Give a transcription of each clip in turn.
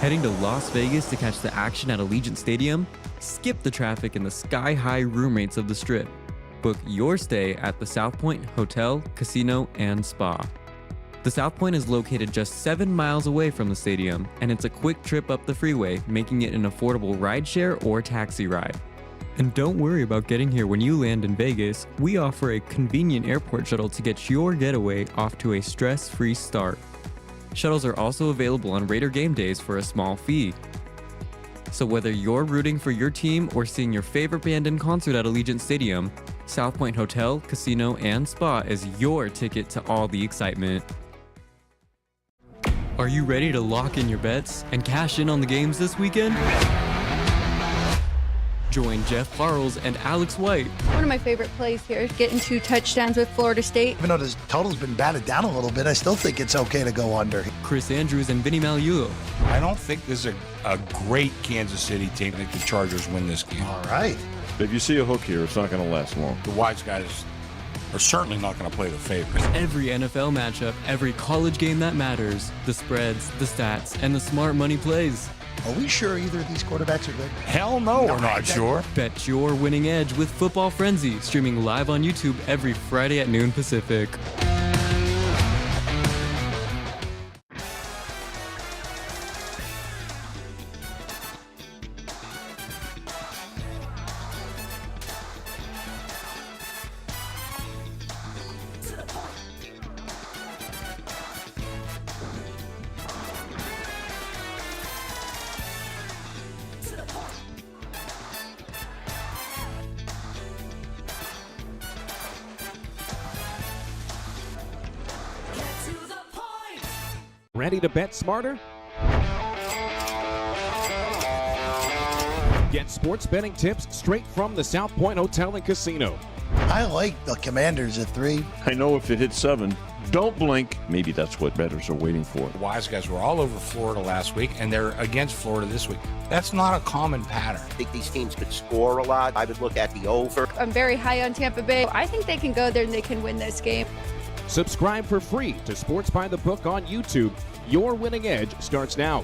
Heading to Las Vegas to catch the action at Allegiant Stadium? Skip the traffic and the sky-high room rates of the Strip. Book your stay at the South Point Hotel, Casino, and Spa. The South Point is located just 7 miles away from the stadium, and it's a quick trip up the freeway, making it an affordable rideshare or taxi ride. And don't worry about getting here when you land in Vegas. We offer a convenient airport shuttle to get your getaway off to a stress-free start. Shuttles are also available on Raider game days for a small fee. So whether you're rooting for your team or seeing your favorite band in concert at Allegiant Stadium, South Point Hotel, Casino, and Spa is your ticket to all the excitement. Are you ready to lock in your bets and cash in on the games this weekend? Join Jeff Parles and Alex White. One of my favorite plays here is getting 2 touchdowns with Florida State. Even though the total's been batted down a little bit, I still think it's okay to go under. Chris Andrews and Vinny Magliulo. I don't think this is a great Kansas City team. I think the Chargers win this game. All right. If you see a hook here, it's not going to last long. The wise guys are certainly not going to play the favorites. Every NFL matchup, every college game that matters, the spreads, the stats, and the smart money plays. Are we sure either of these quarterbacks are good? Hell no, we're not sure. Bet your winning edge with Football Frenzy, streaming live on YouTube every Friday at noon Pacific. Ready to bet smarter? Get sports betting tips straight from the South Point Hotel and Casino. I like the Commanders at 3. I know if it hits 7, don't blink. Maybe that's what bettors are waiting for. The wise guys were all over Florida last week, and they're against Florida this week. That's not a common pattern. I think these teams could score a lot. I would look at the over. I'm very high on Tampa Bay. I think they can go there and they can win this game. Subscribe for free to Sports by the Book on YouTube. Your winning edge starts now.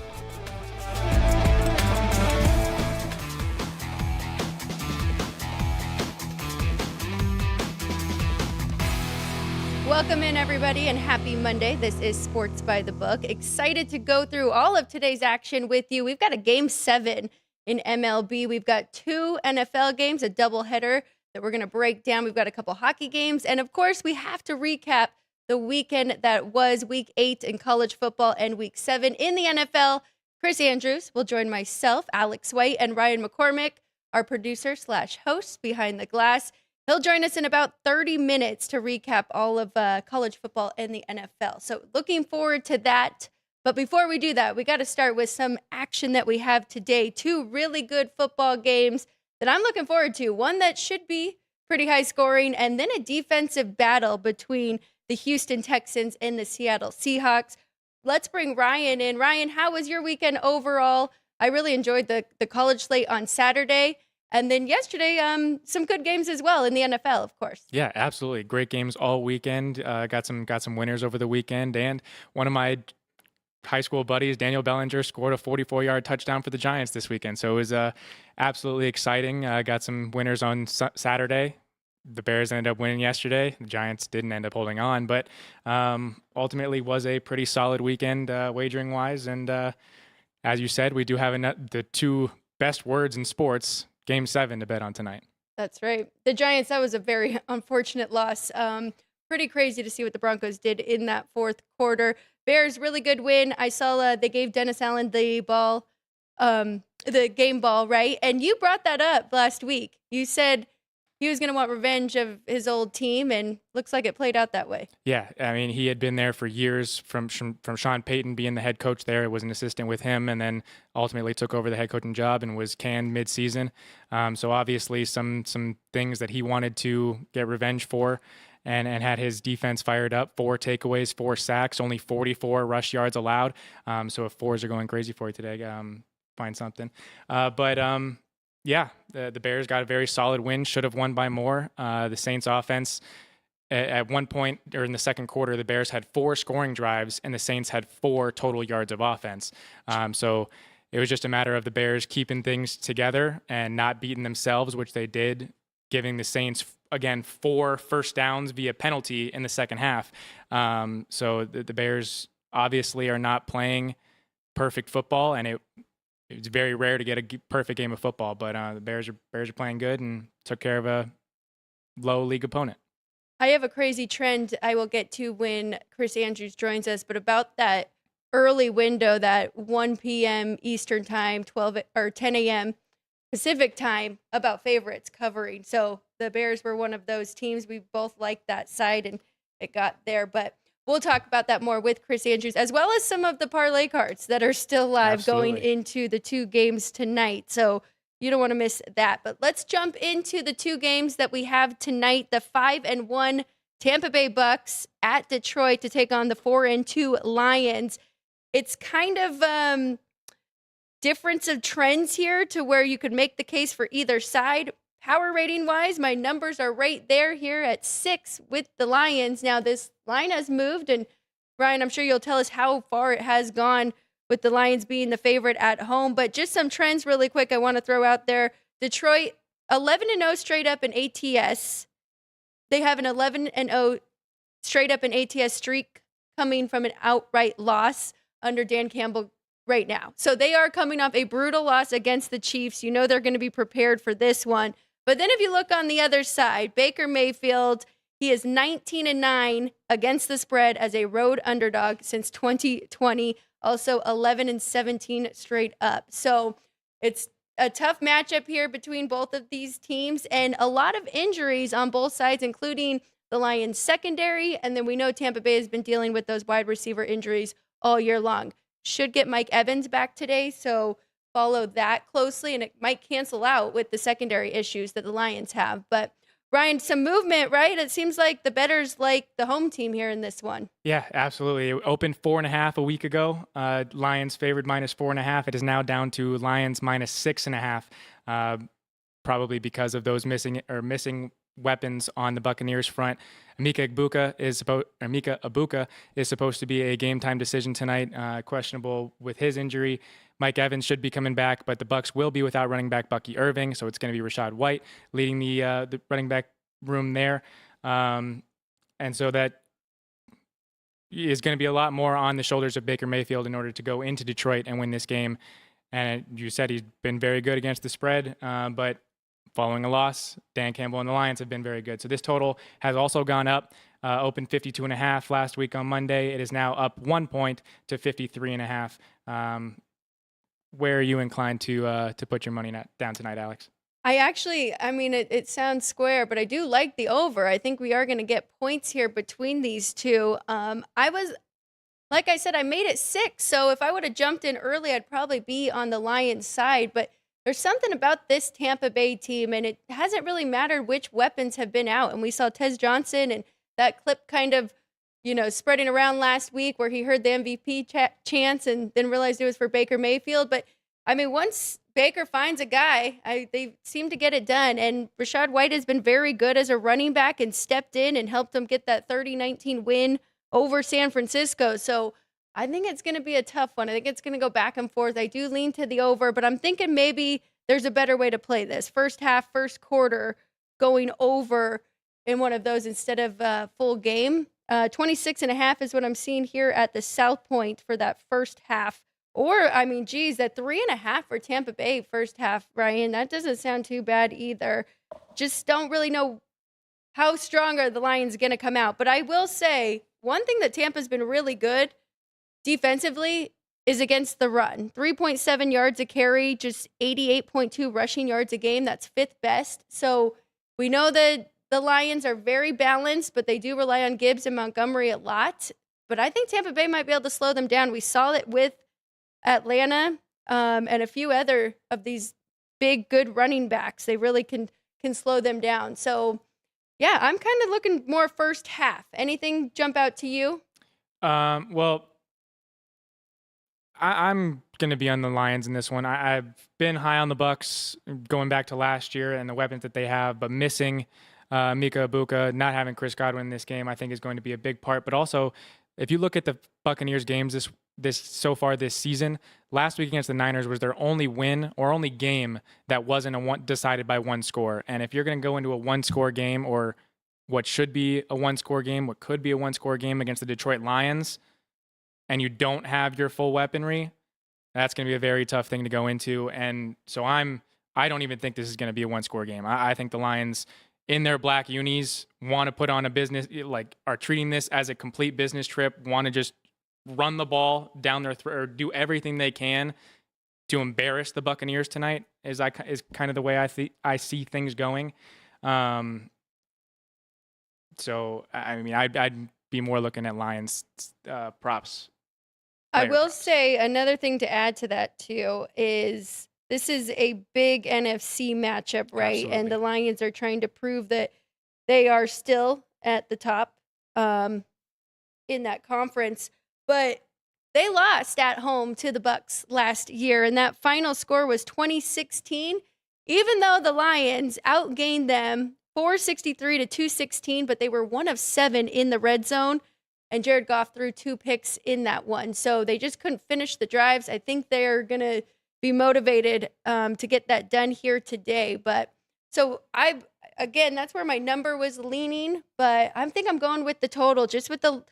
Welcome in, everybody, and happy Monday. This is Sports by the Book. Excited to go through all of today's action with you. We've got a Game 7 in MLB. We've got 2 NFL games, a doubleheader that we're going to break down. We've got a couple hockey games. And, of course, we have to recap the weekend that was Week 8 in college football and Week 7 in the NFL. Chris Andrews will join myself, Alex White, and Ryan McCormick, our producer/host behind the glass. He'll join us in about 30 minutes to recap all of college football and the NFL. So looking forward to that. But before we do that, we got to start with some action that we have today. 2 really good football games that I'm looking forward to. One that should be pretty high scoring, and then a defensive battle between the Houston Texans and the Seattle Seahawks. Let's bring Ryan in. Ryan, how was your weekend overall? I really enjoyed the college slate on Saturday. And then yesterday, some good games as well in the NFL, of course. Yeah, absolutely. Great games all weekend. Got some winners over the weekend. And one of my high school buddies, Daniel Bellinger, scored a 44-yard touchdown for the Giants this weekend. So it was absolutely exciting. Got some winners on Saturday. The Bears ended up winning yesterday. The Giants didn't end up holding on, but ultimately was a pretty solid weekend wagering-wise. And as you said, we do have the 2 best words in sports, Game 7 to bet on tonight. That's right. The Giants, that was a very unfortunate loss. Pretty crazy to see what the Broncos did in that fourth quarter. Bears, really good win. I saw they gave Dennis Allen the ball, the game ball, right? And you brought that up last week. You said he was going to want revenge of his old team, and looks like it played out that way. Yeah, I mean, he had been there for years from Sean Payton being the head coach there. Was an assistant with him, and then ultimately took over the head coaching job and was canned mid-season. So obviously some things that he wanted to get revenge for, and had his defense fired up. 4 takeaways, 4 sacks, only 44 rush yards allowed. So if 4s are going crazy for you today, find something. Yeah, the Bears got a very solid win. Should have won by more. The Saints offense, at one point or in the second quarter, the Bears had 4 scoring drives and the Saints had 4 total yards of offense. So It was just a matter of the Bears keeping things together and not beating themselves, which they did, giving the Saints, again, 4 first downs via penalty in the second half. So the Bears obviously are not playing perfect football, and it's very rare to get a perfect game of football, but the Bears are playing good and took care of a low league opponent. I have a crazy trend I will get to when Chris Andrews joins us, but about that early window, that 1 p.m. Eastern time, 10 a.m. Pacific time, about favorites covering. So the Bears were one of those teams. We both liked that side, and it got there. But we'll talk about that more with Chris Andrews, as well as some of the parlay cards that are still live going into the 2 games tonight. So you don't want to miss that. But let's jump into the 2 games that we have tonight. The 5-1 Tampa Bay Bucks at Detroit to take on the 4-2 Lions. It's kind of difference of trends here to where you could make the case for either side. Power rating wise, my numbers are right there here at 6 with the Lions. Now this line has moved, and Ryan, I'm sure you'll tell us how far it has gone with the Lions being the favorite at home. But just some trends really quick I want to throw out there. Detroit, 11-0 straight up in ATS. They have an 11-0 straight up in ATS streak coming from an outright loss under Dan Campbell right now. So they are coming off a brutal loss against the Chiefs. You know they're going to be prepared for this one. But then if you look on the other side, Baker Mayfield, he is 19-9 against the spread as a road underdog since 2020. Also 11-17 straight up. So it's a tough matchup here between both of these teams, and a lot of injuries on both sides, including the Lions secondary. And then we know Tampa Bay has been dealing with those wide receiver injuries all year long. Should get Mike Evans back today, so follow that closely, and it might cancel out with the secondary issues that the Lions have. But Ryan, some movement, right? It seems like the bettors like the home team here in this one. Yeah, absolutely. It opened 4.5 a week ago. Lions favored -4.5. It is now down to Lions -6.5. Probably because of those missing weapons on the Buccaneers front. Emeka Egbuka is supposed to be a game time decision tonight, questionable with his injury. Mike Evans should be coming back, but the Bucs will be without running back Bucky Irving, so it's going to be Rachaad White leading the running back room there. And so that is going to be a lot more on the shoulders of Baker Mayfield in order to go into Detroit and win this game. And you said he's been very good against the spread, but following a loss, Dan Campbell and the Lions have been very good. So this total has also gone up, opened 52.5 last week on Monday. It is now up 1 point to 53.5. Where are you inclined to put your money down tonight, Alex? It sounds square, but I do like the over. I think we are going to get points here between these two. Like I said, I made it 6. So if I would have jumped in early, I'd probably be on the Lions side. But there's something about this Tampa Bay team, and it hasn't really mattered which weapons have been out. And we saw Tez Johnson and that clip kind of, spreading around last week where he heard the MVP chants and then realized it was for Baker Mayfield. But, once Baker finds a guy, they seem to get it done. And Rachaad White has been very good as a running back and stepped in and helped them get that 30-19 win over San Francisco. So I think it's going to be a tough one. I think it's going to go back and forth. I do lean to the over, but I'm thinking maybe there's a better way to play this. First half, first quarter, going over in one of those instead of full game. 26.5 is what I'm seeing here at the South Point for that first half. Or, that 3.5 for Tampa Bay first half, Ryan, that doesn't sound too bad either. Just don't really know how strong are the Lions going to come out. But I will say, one thing that Tampa's been really good defensively is against the run. 3.7 yards a carry, just 88.2 rushing yards a game. That's 5th best. So we know that the Lions are very balanced, but they do rely on Gibbs and Montgomery a lot. But I think Tampa Bay might be able to slow them down. We saw it with Atlanta and a few other of these big, good running backs. They really can slow them down. So, yeah, I'm kind of looking more first half. Anything jump out to you? I'm going to be on the Lions in this one. I've been high on the Bucs going back to last year and the weapons that they have, but missing Emeka Egbuka, not having Chris Godwin in this game, I think is going to be a big part. But also, if you look at the Buccaneers games this so far this season. Last week against the Niners was their only win or only game that wasn't decided by one score. And if you're going to go into a one-score game, or what should be a one-score game, what could be a one-score game against the Detroit Lions, and you don't have your full weaponry, that's going to be a very tough thing to go into. And so I don't even think this is going to be a one-score game. I think the Lions, in their black unis, want to put on a business, like are treating this as a complete business trip, want to just run the ball down their throat, or do everything they can to embarrass the Buccaneers tonight, is kind of the way I see things going. So, I mean, I'd be more looking at Lions props. I will say another thing to add to that too is this is a big NFC matchup, right? Absolutely. And the Lions are trying to prove that they are still at the top in that conference, but they lost at home to the Bucs last year, and that final score was 2016. Even though the Lions outgained them 463 to 216, but they were 1 of 7 in the red zone. And Jared Goff threw 2 picks in that one. So they just couldn't finish the drives. I think they're going to be motivated to get that done here today. But so again, that's where my number was leaning. But I think I'm going with the total. Just with the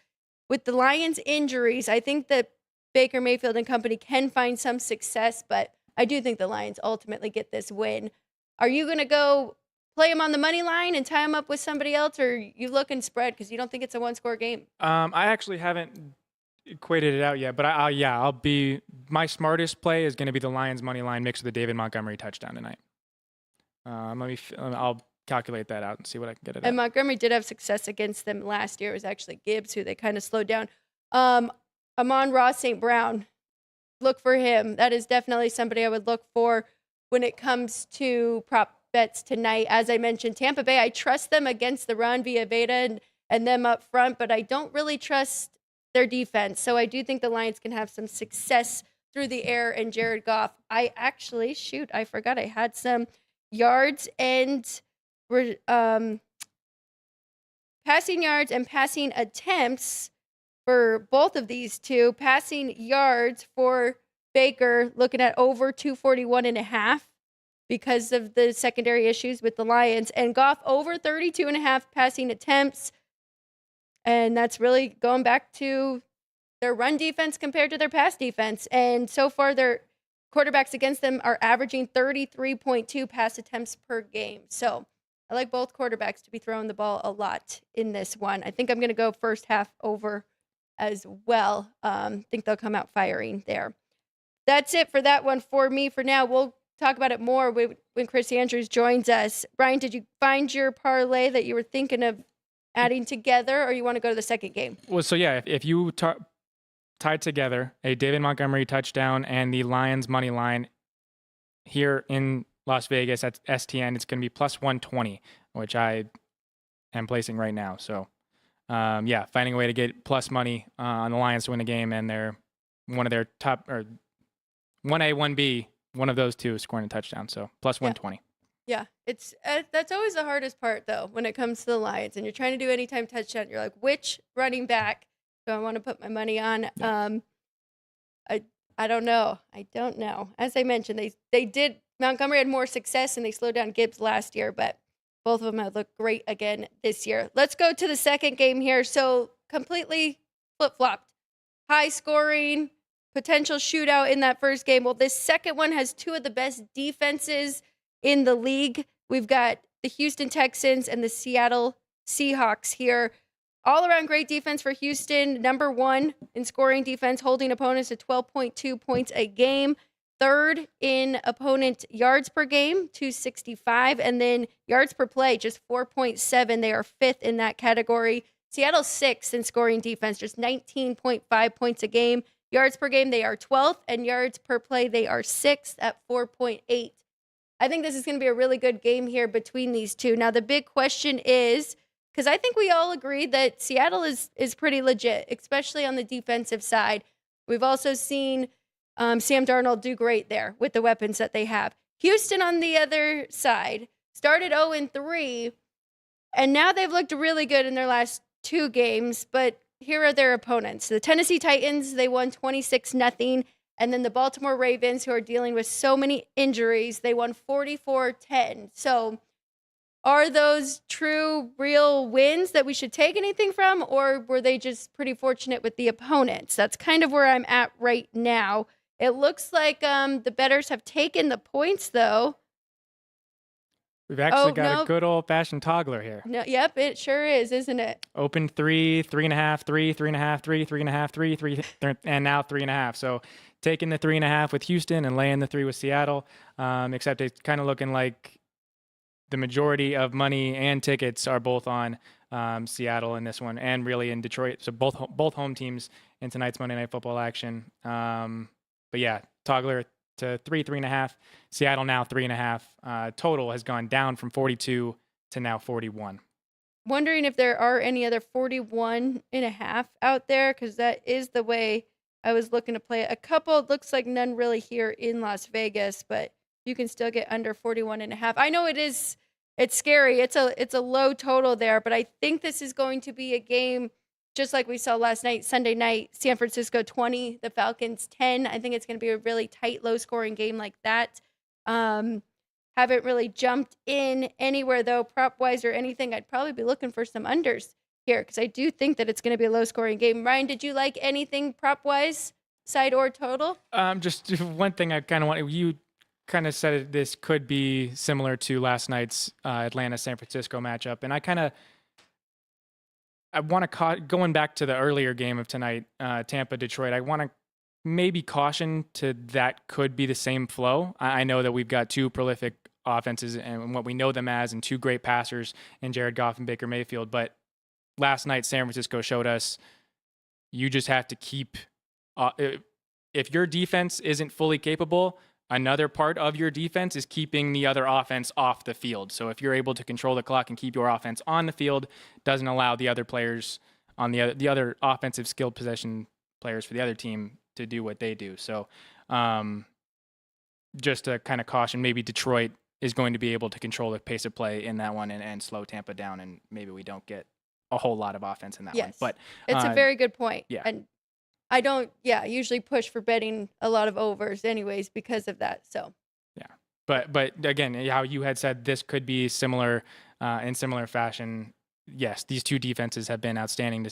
Lions' injuries, I think that Baker Mayfield and company can find some success. But I do think the Lions ultimately get this win. Are you going to go play them on the money line and tie them up with somebody else, or you look and spread because you don't think it's a one-score game? I actually haven't equated it out yet, but I'll be, my smartest play is going to be the Lions money line mixed with the David Montgomery touchdown tonight. I'll calculate that out and see what I can get it at. And Montgomery did have success against them last year. It was actually Gibbs who they kind of slowed down. Amon-Ra St. Brown, look for him. That is definitely somebody I would look for when it comes to prop bets tonight. As I mentioned, Tampa Bay, I trust them against the run via Veda and them up front, but I don't really trust their defense. So I do think the Lions can have some success through the air and Jared Goff. I forgot I had some yards and passing yards and passing attempts for both of these two. Passing yards for Baker, looking at over 241.5. because of the secondary issues with the Lions, and Goff over 32.5 passing attempts. And that's really going back to their run defense compared to their pass defense. And so far, their quarterbacks against them are averaging 33.2 pass attempts per game. So I like both quarterbacks to be throwing the ball a lot in this one. I think I'm going to go first half over as well. Think they'll come out firing there. That's it for that one for me for now. We'll talk about it more when Chris Andrews joins us. Brian, did you find your parlay that you were thinking of adding together, or you want to go to the second game? Well, so yeah, if you tied together a David Montgomery touchdown and the Lions money line here in Las Vegas at STN, it's going to be plus 120, which I am placing right now. So finding a way to get plus money on the Lions to win the game, and they're one of their top, or 1A, 1B, one of those two scoring a touchdown. So plus 120. Yeah, it's that's always the hardest part, though, when it comes to the Lions. And you're trying to do anytime touchdown. You're like, which running back do I want to put my money on? Yeah. I don't know. As I mentioned, they did. Montgomery had more success, and they slowed down Gibbs last year, but both of them have looked great again this year. Let's go to the second game here. So completely flip-flopped. High scoring, potential shootout in that first game. Well, this second one has two of the best defenses in the league. We've got the Houston Texans and the Seattle Seahawks here. All around great defense for Houston. Number 1 in scoring defense, holding opponents to 12.2 points a game. Third in opponent yards per game, 265. And then yards per play, just 4.7. They are 5th in that category. Seattle 6th in scoring defense, just 19.5 points a game. Yards per game, they are 12th. And yards per play, they are 6th at 4.8. I think this is going to be a really good game here between these two. Now, the big question is, because I think we all agree that Seattle is pretty legit, especially on the defensive side. We've also seen Sam Darnold do great there with the weapons that they have. Houston, on the other side, started 0-3, and now they've looked really good in their last 2 games, but here are their opponents. The Tennessee Titans, they won 26-0. And then the Baltimore Ravens, who are dealing with so many injuries, they won 44-10. So are those true, real wins that we should take anything from, or were they just pretty fortunate with the opponents? That's kind of where I'm at right now. It looks like the bettors have taken the points, though. We've actually got a good old-fashioned toggler here. No, yep, it sure is, isn't it? Open 3, 3.5, 3, 3.5, 3, 3.5, 3, and now 3.5. So taking the 3.5 with Houston and laying the 3 with Seattle, except it's kind of looking like the majority of money and tickets are both on Seattle in this one, and really in Detroit. So both home teams in tonight's Monday Night Football action. But yeah, toggler to 3, 3.5. Seattle now 3.5. Total has gone down from 42 to now 41. Wondering if there are any other 41.5 out there, because that is the way I was looking to play it. A couple, it looks like none really here in Las Vegas, but you can still get under 41.5. I know it's scary. It's a low total there, but I think this is going to be a game just like we saw last night, Sunday night, San Francisco 20, the Falcons 10. I think it's going to be a really tight, low-scoring game like that. Haven't really jumped in anywhere, though, prop-wise or anything. I'd probably be looking for some unders here because I do think that it's going to be a low-scoring game. Ryan, did you like anything prop-wise, side or total? Just one thing I kind of want you kind of said this could be similar to last night's Atlanta-San Francisco matchup, and I want to going back to the earlier game of tonight, Tampa-Detroit, I want to maybe caution to that could be the same flow. I know that we've got two prolific offenses and what we know them as, and two great passers in Jared Goff and Baker Mayfield. But last night, San Francisco showed us you just have to keep if your defense isn't fully capable, another part of your defense is keeping the other offense off the field. So if you're able to control the clock and keep your offense on the field, doesn't allow the other players on the other offensive skilled possession players for the other team to do what they do. So just to kind of caution, maybe Detroit is going to be able to control the pace of play in that one and slow Tampa down, and maybe we don't get a whole lot of offense in that one. But it's a very good point. Yeah. And I don't, usually push for betting a lot of overs anyways because of that. So, yeah. But again, how you had said this could be similar in similar fashion. Yes, these two defenses have been outstanding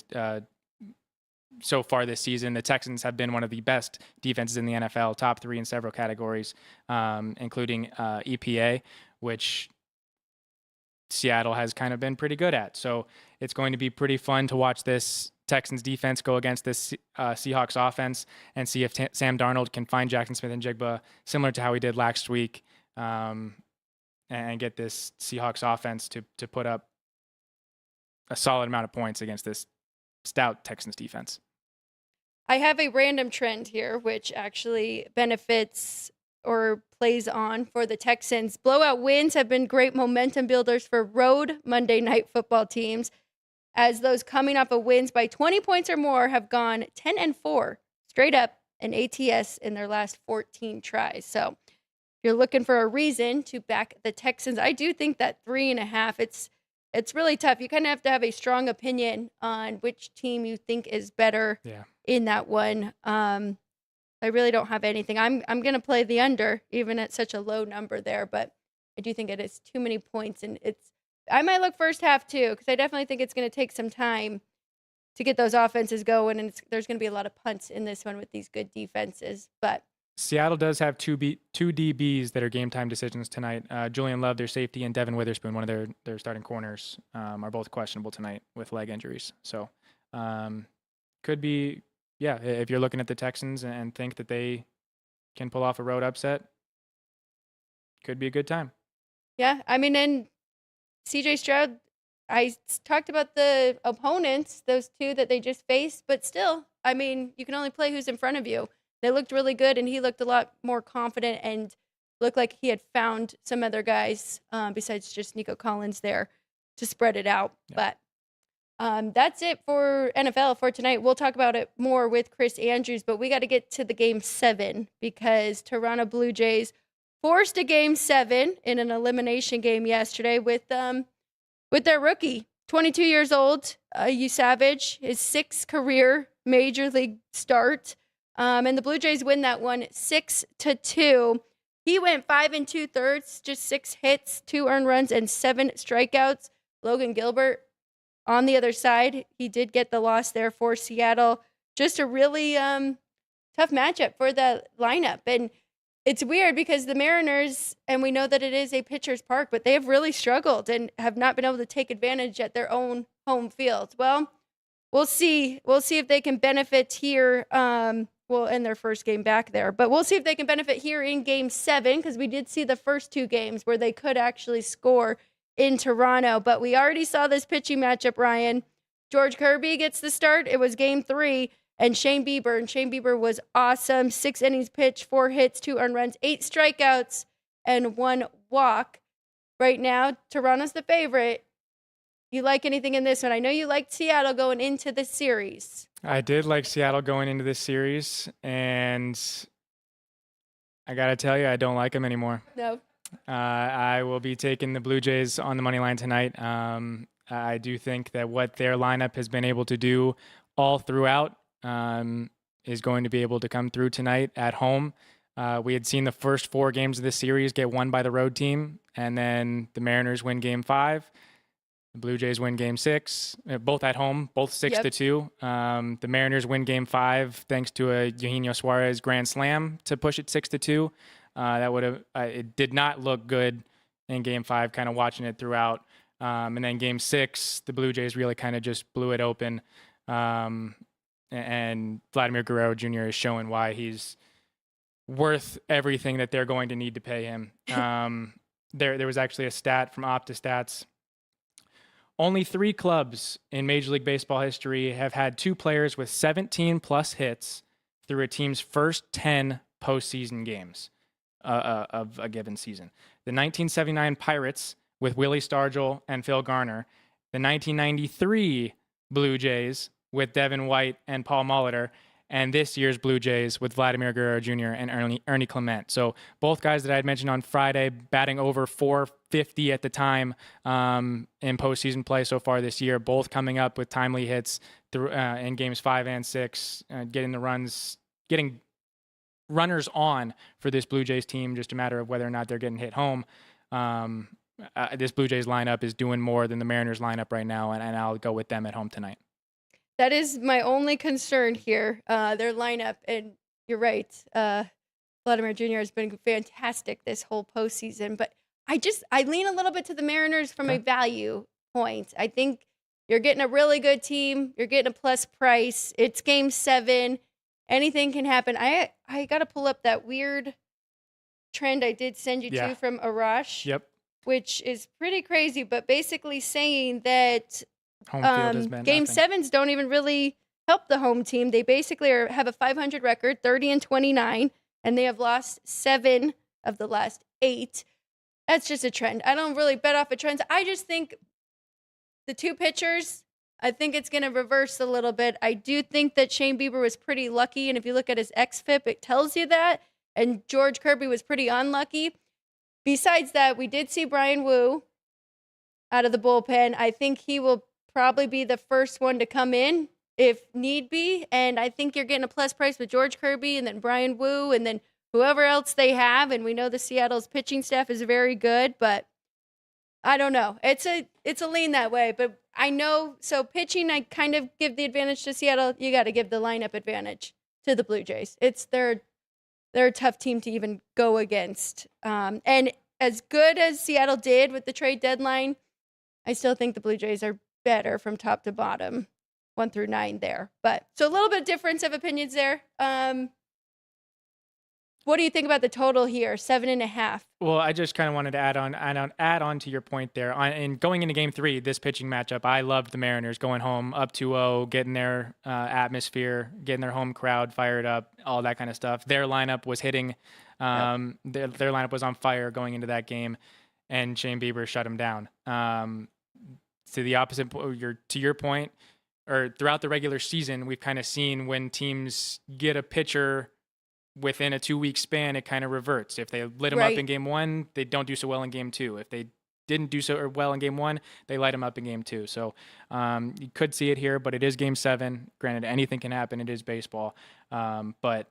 so far this season. The Texans have been one of the best defenses in the NFL, top 3 in several categories, including EPA, which Seattle has kind of been pretty good at. So it's going to be pretty fun to watch this Texans defense go against this Seahawks offense and see if Sam Darnold can find Jackson Smith and Jigba similar to how he did last week, and get this Seahawks offense to put up a solid amount of points against this stout Texans defense. I have a random trend here, which actually benefits or plays on for the Texans. Blowout wins have been great momentum builders for road Monday Night Football teams, as those coming off of wins by 20 points or more have gone 10-4 straight up in ATS in their last 14 tries. So if you're looking for a reason to back the Texans, I do think that 3.5, it's really tough. You kind of have to have a strong opinion on which team you think is better in that one. I really don't have anything. I'm going to play the under, even at such a low number there, but I do think it is too many points, and I might look first half too, because I definitely think it's going to take some time to get those offenses going, and there's going to be a lot of punts in this one with these good defenses. But Seattle does have two DBs that are game time decisions tonight. Julian Love, their safety, and Devin Witherspoon, one of their starting corners, are both questionable tonight with leg injuries. So could be, if you're looking at the Texans and think that they can pull off a road upset, could be a good time. Yeah, I mean, and CJ Stroud, I talked about the opponents, those two that they just faced, but still, I mean, you can only play who's in front of you. They looked really good, and he looked a lot more confident and looked like he had found some other guys besides just Nico Collins there to spread it out. Yeah. But that's it for NFL for tonight. We'll talk about it more with Chris Andrews, but we got to get to the Game 7 because Toronto Blue Jays forced a Game 7 in an elimination game yesterday with their rookie, 22 years old, Savage, his 6th career major league start. And the Blue Jays win that one 6-2. He went 5 2/3, just 6 hits, 2 earned runs, and 7 strikeouts. Logan Gilbert on the other side, he did get the loss there for Seattle. Just a really tough matchup for the lineup. And it's weird because the Mariners, and we know that it is a pitcher's park, but they have really struggled and have not been able to take advantage at their own home field. Well, we'll see. We'll see if they can benefit here. In their first game back there. But we'll see if they can benefit here in Game 7, because we did see the first 2 games where they could actually score in Toronto. But we already saw this pitching matchup, Ryan. George Kirby gets the start. It was Game 3. And Shane Bieber was awesome. 6 innings pitched, 4 hits, 2 earned runs, 8 strikeouts, and 1 walk. Right now, Toronto's the favorite. You like anything in this one? I know you liked Seattle going into the series. I did like Seattle going into this series, and I got to tell you, I don't like them anymore. No. I will be taking the Blue Jays on the money line tonight. I do think that what their lineup has been able to do all throughout is going to be able to come through tonight at home. We had seen the first 4 games of this series get won by the road team, and then the Mariners win Game 5. The Blue Jays win Game 6, both at home, both 6-2. The Mariners win Game 5 thanks to a Eugenio Suarez grand slam to push it 6-2. That would have it did not look good in Game 5. Kind of watching it throughout, and then Game 6, the Blue Jays really kind of just blew it open. And Vladimir Guerrero Jr. is showing why he's worth everything that they're going to need to pay him. There was actually a stat from OptaStats. Only 3 clubs in Major League Baseball history have had 2 players with 17-plus hits through a team's first 10 postseason games of a given season. The 1979 Pirates with Willie Stargell and Phil Garner. The 1993 Blue Jays with Devin White and Paul Molitor. And this year's Blue Jays with Vladimir Guerrero Jr. and Ernie Clement. So both guys that I had mentioned on Friday, batting over 450 at the time in postseason play so far this year, both coming up with timely hits through, in Games 5 and 6, getting runners on for this Blue Jays team, just a matter of whether or not they're getting hit home. This Blue Jays lineup is doing more than the Mariners lineup right now, and I'll go with them at home tonight. That is my only concern here, their lineup. And you're right. Vladimir Jr. has been fantastic this whole postseason. But I lean a little bit to the Mariners from a value point. I think you're getting a really good team. You're getting a plus price. It's Game 7. Anything can happen. I got to pull up that weird trend I did send you to from Arash. Yep. Which is pretty crazy, but basically saying that Home field has been Game nothing. 7s don't even really help the home team. They basically have a 500 record, 30-29, and they have lost 7 of the last 8. That's just a trend. I don't really bet off of trends. I just think the 2 pitchers, I think it's going to reverse a little bit. I do think that Shane Bieber was pretty lucky, and if you look at his xFIP, it tells you that. And George Kirby was pretty unlucky. Besides that, we did see Brian Wu out of the bullpen. I think he will probably be the first one to come in if need be. And I think you're getting a plus price with George Kirby and then Brian Wu and then whoever else they have. And we know the Seattle's pitching staff is very good, but I don't know. It's a lean that way. But I know, so pitching, I kind of give the advantage to Seattle. You got to give the lineup advantage to the Blue Jays. They're a tough team to even go against. And as good as Seattle did with the trade deadline, I still think the Blue Jays are better from top to bottom, 1 through 9 there. But so a little bit of difference of opinions there. What do you think about the total here, 7.5? Well, I just kind of wanted to add on to your point there. And going into Game 3, this pitching matchup, I loved the Mariners going home up 2-0, getting their atmosphere, getting their home crowd fired up, all that kind of stuff. Their lineup was hitting. Their lineup was on fire going into that game, and Shane Bieber shut them down. To the opposite, to your point, or throughout the regular season, we've kind of seen when teams get a pitcher within a 2-week span, it kind of reverts. If they lit them up in Game 1, they don't do so well in Game 2. If they didn't do so well in game 1, they light them up in game 2. So you could see it here, but it is game 7. Granted, anything can happen. It is baseball. But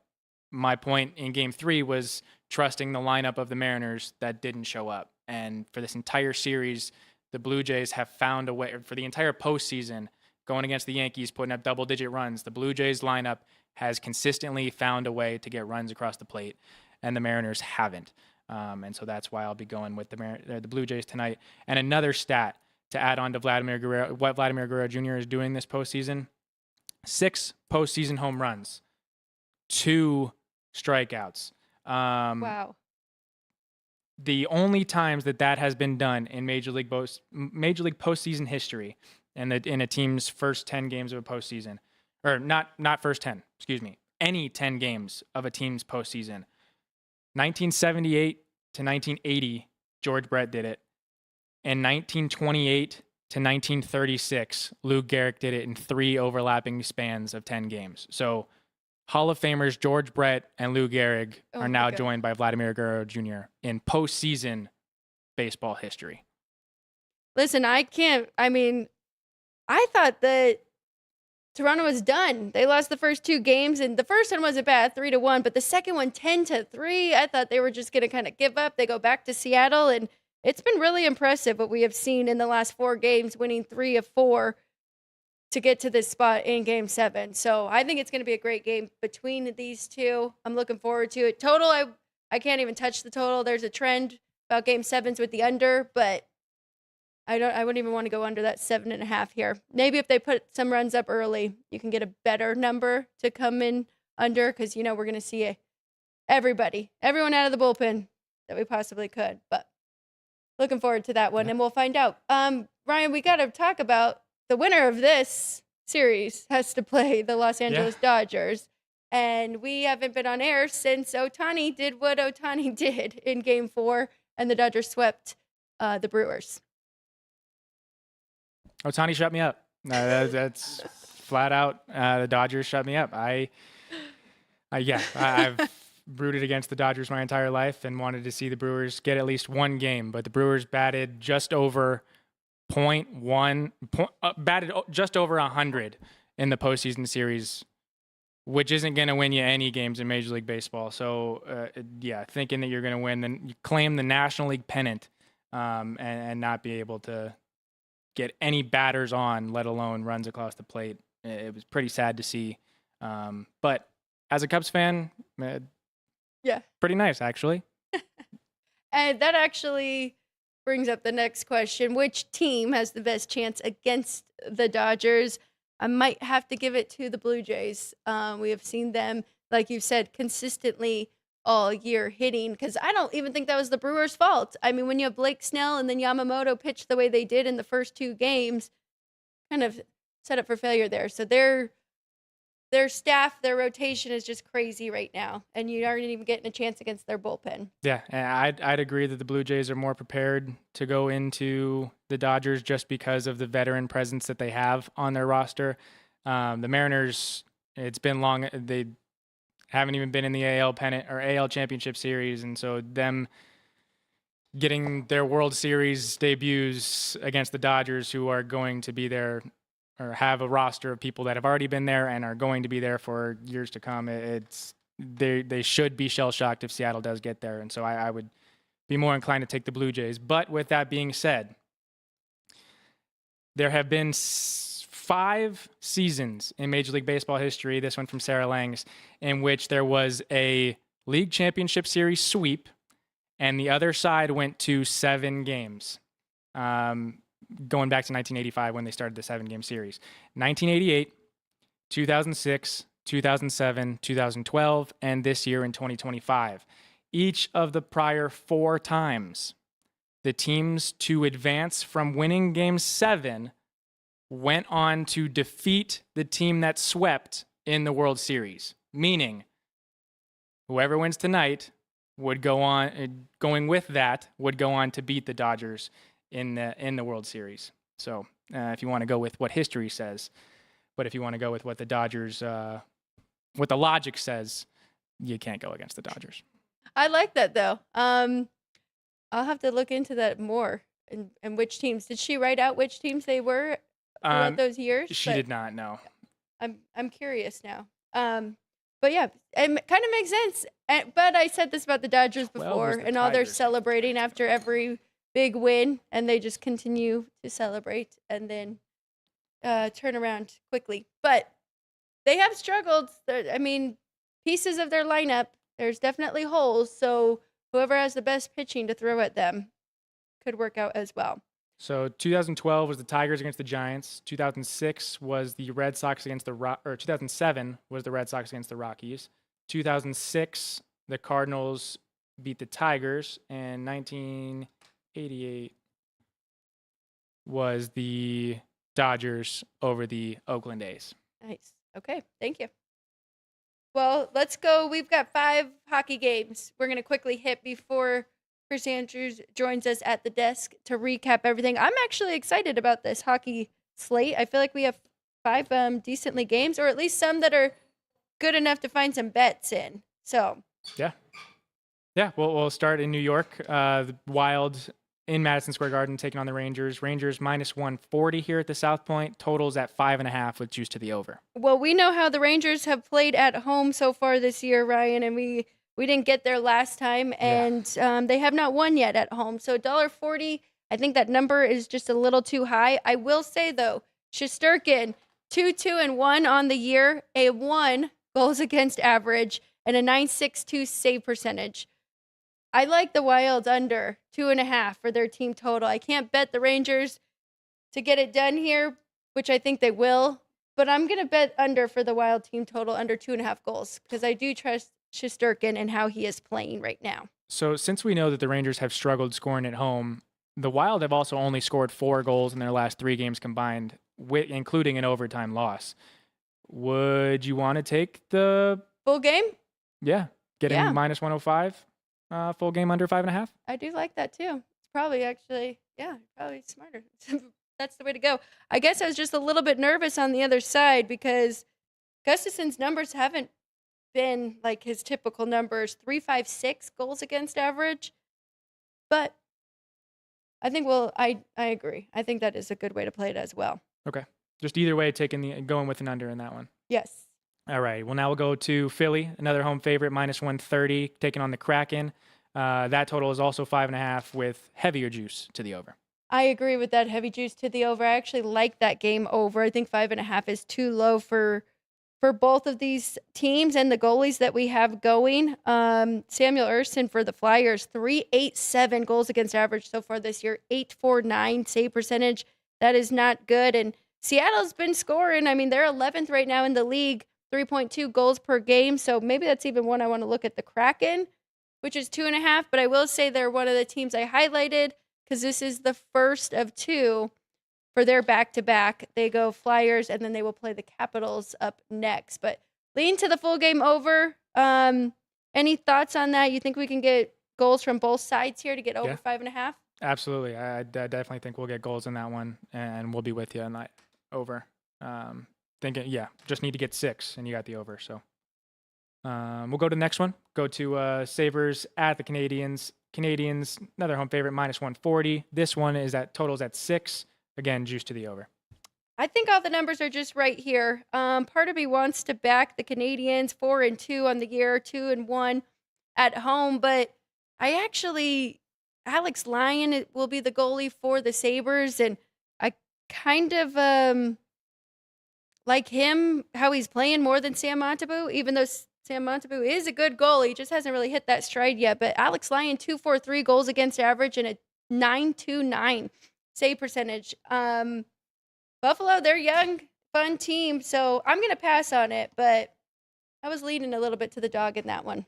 my point in game 3 was trusting the lineup of the Mariners that didn't show up. And for this entire series, the Blue Jays have found a way, for the entire postseason, going against the Yankees, putting up double-digit runs, the Blue Jays lineup has consistently found a way to get runs across the plate, and the Mariners haven't. And so that's why I'll be going with the Blue Jays tonight. And another stat to add on to what Vladimir Guerrero Jr. is doing this postseason: 6 postseason home runs, 2 strikeouts. Wow. The only times that has been done in Major League postseason history, and in a team's first 10 games of a postseason, or not first 10, excuse me, any 10 games of a team's postseason. 1978 to 1980, George Brett did it. And 1928 to 1936, Lou Gehrig did it in 3 overlapping spans of 10 games. So Hall of Famers George Brett and Lou Gehrig are now joined by Vladimir Guerrero Jr. in postseason baseball history. Listen, I thought that Toronto was done. They lost the first 2 games, and the first one wasn't bad, 3-1, but the second one, 10-3. I thought they were just going to kind of give up. They go back to Seattle, and it's been really impressive what we have seen in the last 4 games, winning 3 of 4 to get to this spot in Game 7. So I think it's going to be a great game between these two. I'm looking forward to it. Total, I can't even touch the total. There's a trend about Game 7s with the under, but I wouldn't even want to go under that 7.5 here. Maybe if they put some runs up early, you can get a better number to come in under, because, we're going to see everyone out of the bullpen that we possibly could. But looking forward to that one, and we'll find out. Ryan, we got to talk about the winner of this series has to play the Los Angeles Dodgers. And we haven't been on air since Ohtani did what Ohtani did in Game 4, and the Dodgers swept the Brewers. Ohtani shut me up. That's flat out. The Dodgers shut me up. I've rooted against the Dodgers my entire life and wanted to see the Brewers get at least one game, but the Brewers batted just over 100 in the postseason series, which isn't going to win you any games in Major League Baseball. So, thinking that you're going to win, then you claim the National League pennant and not be able to get any batters on, let alone runs across the plate. It was pretty sad to see. But as a Cubs fan, pretty nice, actually. And that actually brings up the next question. Which team has the best chance against the Dodgers? I might have to give it to the Blue Jays. We have seen them, like you said, consistently all year hitting, because I don't even think that was the Brewers' fault. I mean, when you have Blake Snell and then Yamamoto pitch the way they did in the first 2 games, kind of set up for failure there. So their staff, their rotation is just crazy right now, and you aren't even getting a chance against their bullpen. Yeah, and I'd agree that the Blue Jays are more prepared to go into the Dodgers just because of the veteran presence that they have on their roster. The Mariners, it's been long. They haven't even been in the AL pennant or AL championship series, and so them getting their World Series debuts against the Dodgers, who are going to be there or have a roster of people that have already been there and are going to be there for years to come. They should be shell-shocked if Seattle does get there, and so I would be more inclined to take the Blue Jays. But with that being said, there have been 5 seasons in Major League Baseball history, this one from Sarah Langs, in which there was a League Championship Series sweep, and the other side went to 7 games. Going back to 1985 when they started the 7-game series. 1988, 2006, 2007, 2012, and this year in 2025. Each of the prior 4 times, the teams to advance from winning Game 7 went on to defeat the team that swept in the World Series. Meaning, whoever wins tonight would go on, going with that, would go on to beat the Dodgers in the World Series. So if you want to go with what history says, but if you want to go with what the Dodgers, what the logic says, you can't go against the Dodgers. I like that, though. I'll have to look into that more. and which teams. Did she write out which teams they were throughout those years? She did not, no. I'm curious now. But yeah, it kind of makes sense. But I said this about the Dodgers 12 before, was the and all they're Tigers. celebrating after every big win, and they just continue to celebrate and then turn around quickly. But they have struggled. I mean, pieces of their lineup, there's definitely holes. So whoever has the best pitching to throw at them could work out as well. So 2012 was the Tigers against the Giants. 2006 was the Red Sox against the or 2007 was the Red Sox against the Rockies. 2006 the Cardinals beat the Tigers, and 1988 was the Dodgers over the Oakland A's. Nice. Okay, thank you. Well, let's go. We've got 5 hockey games we're going to quickly hit before Chris Andrews joins us at the desk to recap everything. I'm actually excited about this hockey slate. I feel like we have 5 decently games, or at least some that are good enough to find some bets in. So Yeah. We'll start in New York. The Wild in Madison Square Garden taking on the Rangers. Rangers minus 140 here at the South Point. Totals at 5.5 with juice to the over. Well, we know how the Rangers have played at home so far this year, Ryan, and we didn't get there last time, and they have not won yet at home. So $1.40, I think that number is just a little too high. I will say, though, Shesterkin, 2-2-1 on the year, a 1 goals against average, and a .962 save percentage. I like the Wild under 2.5 for their team total. I can't bet the Rangers to get it done here, which I think they will, but I'm going to bet under for the Wild team total, under 2.5 goals, because I do trust Shesterkin and how he is playing right now. So since we know that the Rangers have struggled scoring at home, the Wild have also only scored 4 goals in their last 3 games combined, including an overtime loss. Would you want to take the Full game? getting minus 105, full game under 5.5? I do like that too. It's probably actually, probably smarter. That's the way to go. I guess I was just a little bit nervous on the other side because Gustafson's numbers haven't been like his typical numbers, 3.56 goals against average. But I think I agree. I think that is a good way to play it as well. Okay. Just either way, going with an under in that one. Yes. All right. Well, now we'll go to Philly, another home favorite, minus 130, taking on the Kraken. That total is also 5.5 with heavier juice to the over. I agree with that heavy juice to the over. I actually like that game over. I think 5.5 is too low for both of these teams and the goalies that we have going. Samuel Ersson for the Flyers, 3.87 goals against average so far this year, 8.49 save percentage. That is not good. And Seattle's been scoring. I mean, they're 11th right now in the league, 3.2 goals per game. So maybe that's even one I want to look at the Kraken, which is 2.5. But I will say they're one of the teams I highlighted because this is the first of 2 for their back-to-back. They go Flyers, and then they will play the Capitals up next. But lean to the full game over. Any thoughts on that? You think we can get goals from both sides here to get over 5.5? Absolutely. I definitely think we'll get goals in that one, and we'll be with you on that over. Just need to get 6, and you got the over. So we'll go to the next one. Go to Sabres at the Canadians. Canadians, another home favorite, minus 140. This one is at totals at 6. Again, juice to the over. I think all the numbers are just right here. Part of me wants to back the Canadians 4-2 on the year, 2-1 at home, but Alex Lyon will be the goalie for the Sabres, and I kind of like him, how he's playing more than Sam Montagu, even though Sam Montagu is a good goalie. He just hasn't really hit that stride yet. But Alex Lyon, 2.43 goals against average and a 9.29 save percentage. Buffalo, they're young, fun team, so I'm going to pass on it, but I was leaning a little bit to the dog in that one.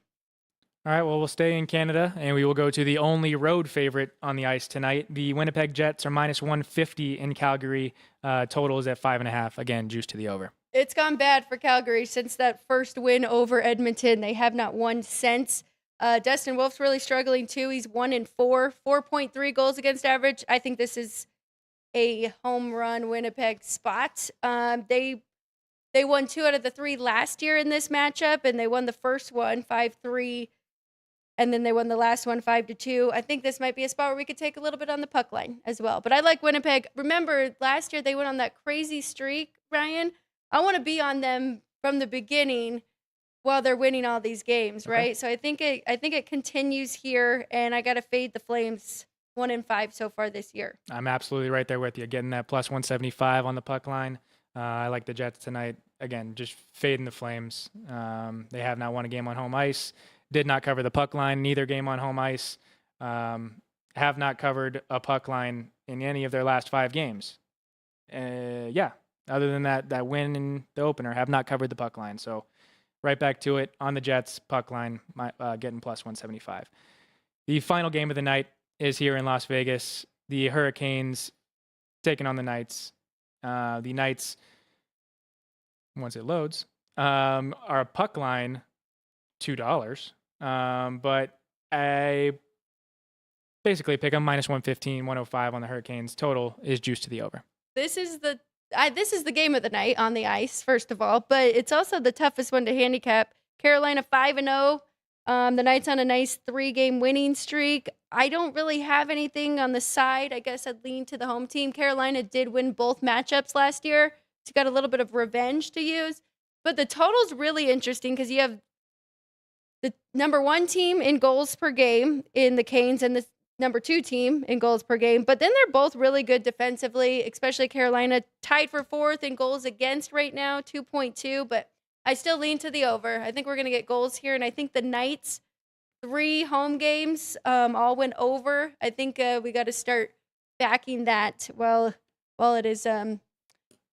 All right, well, we'll stay in Canada, and we will go to the only road favorite on the ice tonight. The Winnipeg Jets are minus 150 in Calgary. Total is at 5.5. Again, juice to the over. It's gone bad for Calgary since that first win over Edmonton. They have not won since. Dustin Wolf's really struggling too. He's 1-4, 4.3 goals against average. I think this is a home run Winnipeg spot. They won 2 out of the 3 last year in this matchup, and they won the first one 5-3 And then they won the last one 5-2. I think this might be a spot where we could take a little bit on the puck line as well. But I like Winnipeg. Remember, last year they went on that crazy streak, Ryan. I want to be on them from the beginning while they're winning all these games, right? So I think it continues here, and I got to fade the Flames 1-5 so far this year. I'm absolutely right there with you, getting that plus 175 on the puck line. I like the Jets tonight. Again, just fading the Flames. They have not won a game on home ice. Did not cover the puck line, neither game on home ice. Have not covered a puck line in any of their last 5 games. Other than that win in the opener, have not covered the puck line. So right back to it on the Jets puck line, getting plus 175. The final game of the night is here in Las Vegas. The Hurricanes taking on the Knights. The Knights, once it loads, are a puck line $2. But I basically pick them minus 115, 105 on the Hurricanes. Total is juiced to the over. This is the game of the night on the ice, first of all, but it's also the toughest one to handicap. Carolina 5-0. The Knights on a nice 3-game winning streak. I don't really have anything on the side. I guess I'd lean to the home team. Carolina did win both matchups last year. It's got a little bit of revenge to use. But the total's really interesting because you have the number 1 team in goals per game in the Canes and the number 2 team in goals per game. But then they're both really good defensively, especially Carolina tied for 4th in goals against right now, 2.2. But I still lean to the over. I think we're going to get goals here. And I think the Knights, 3 home games, all went over. I think we got to start backing that while it is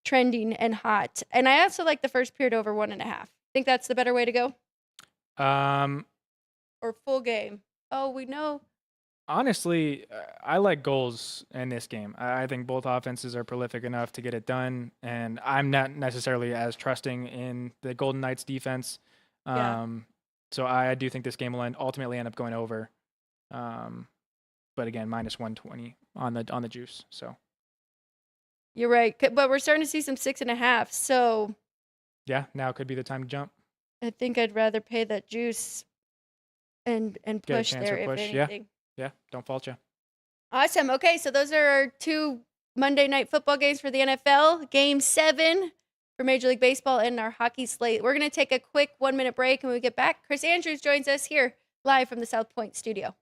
trending and hot. And I also like the first period over 1.5. Think that's the better way to go? Or full game? Oh, we know. Honestly, I like goals in this game. I think both offenses are prolific enough to get it done, and I'm not necessarily as trusting in the Golden Knights defense. So I do think this game will ultimately end up going over. But again, minus 120 on the juice. So you're right, but we're starting to see some 6.5. So yeah, now could be the time to jump. I think I'd rather pay that juice and push there if anything. Yeah, don't fault you. Awesome. Okay, so those are our 2 Monday night football games for the NFL. Game 7 for Major League Baseball and our hockey slate. We're going to take a quick 1-minute break, and when we get back, Chris Andrews joins us here live from the South Point studio.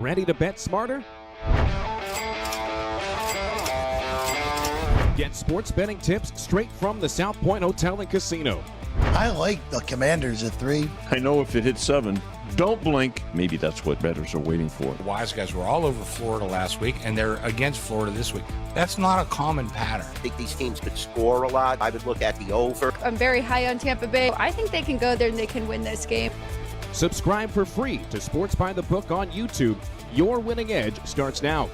Ready to bet smarter? Get sports betting tips straight from the South Point Hotel and Casino. I like the Commanders at 3. I know if it hits 7, don't blink. Maybe that's what bettors are waiting for. The Wise guys were all over Florida last week, and they're against Florida this week. That's not a common pattern. I think these teams could score a lot. I would look at the over. I'm very high on Tampa Bay. I think they can go there and they can win this game. Subscribe for free to Sports by the Book on YouTube. Your winning edge starts now.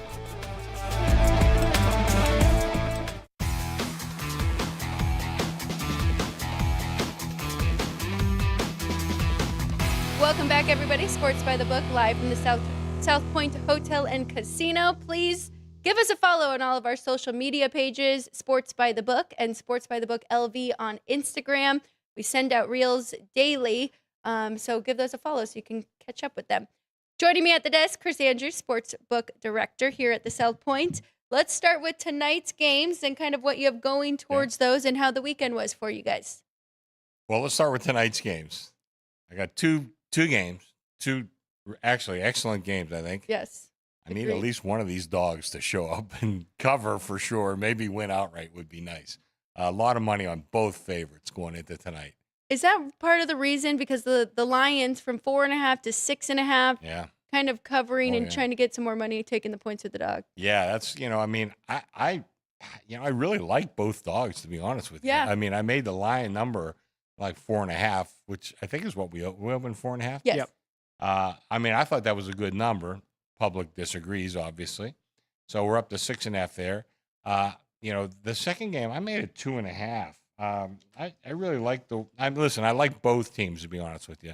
Welcome back, everybody. Sports by the Book, live from the South Point Hotel and Casino. Please give us a follow on all of our social media pages, Sports by the Book and Sports by the Book LV on Instagram. We send out reels daily, so give those a follow so you can catch up with them. Joining me at the desk, Chris Andrews, Sportsbook Director here at the South Point. Let's start with tonight's games and kind of what you have going towards those and how the weekend was for you guys. Well, let's start with tonight's games. I got two games, 2 actually excellent games, I think. Yes. I need at least one of these dogs to show up and cover for sure. Maybe win outright would be nice. A lot of money on both favorites going into tonight. Is that part of the reason? Because the Lions from 4.5 to 6.5, kind of covering and trying to get some more money, taking the points with the dog. Yeah, that's I really like both dogs, to be honest with you. Yeah. I mean, I made the Lion number like 4.5, which I think is what we opened 4.5. Yes. Yep. I mean, I thought that was a good number. Public disagrees, obviously. So we're up to 6.5 there. The second game, I made it 2.5. I really like I like both teams, to be honest with you,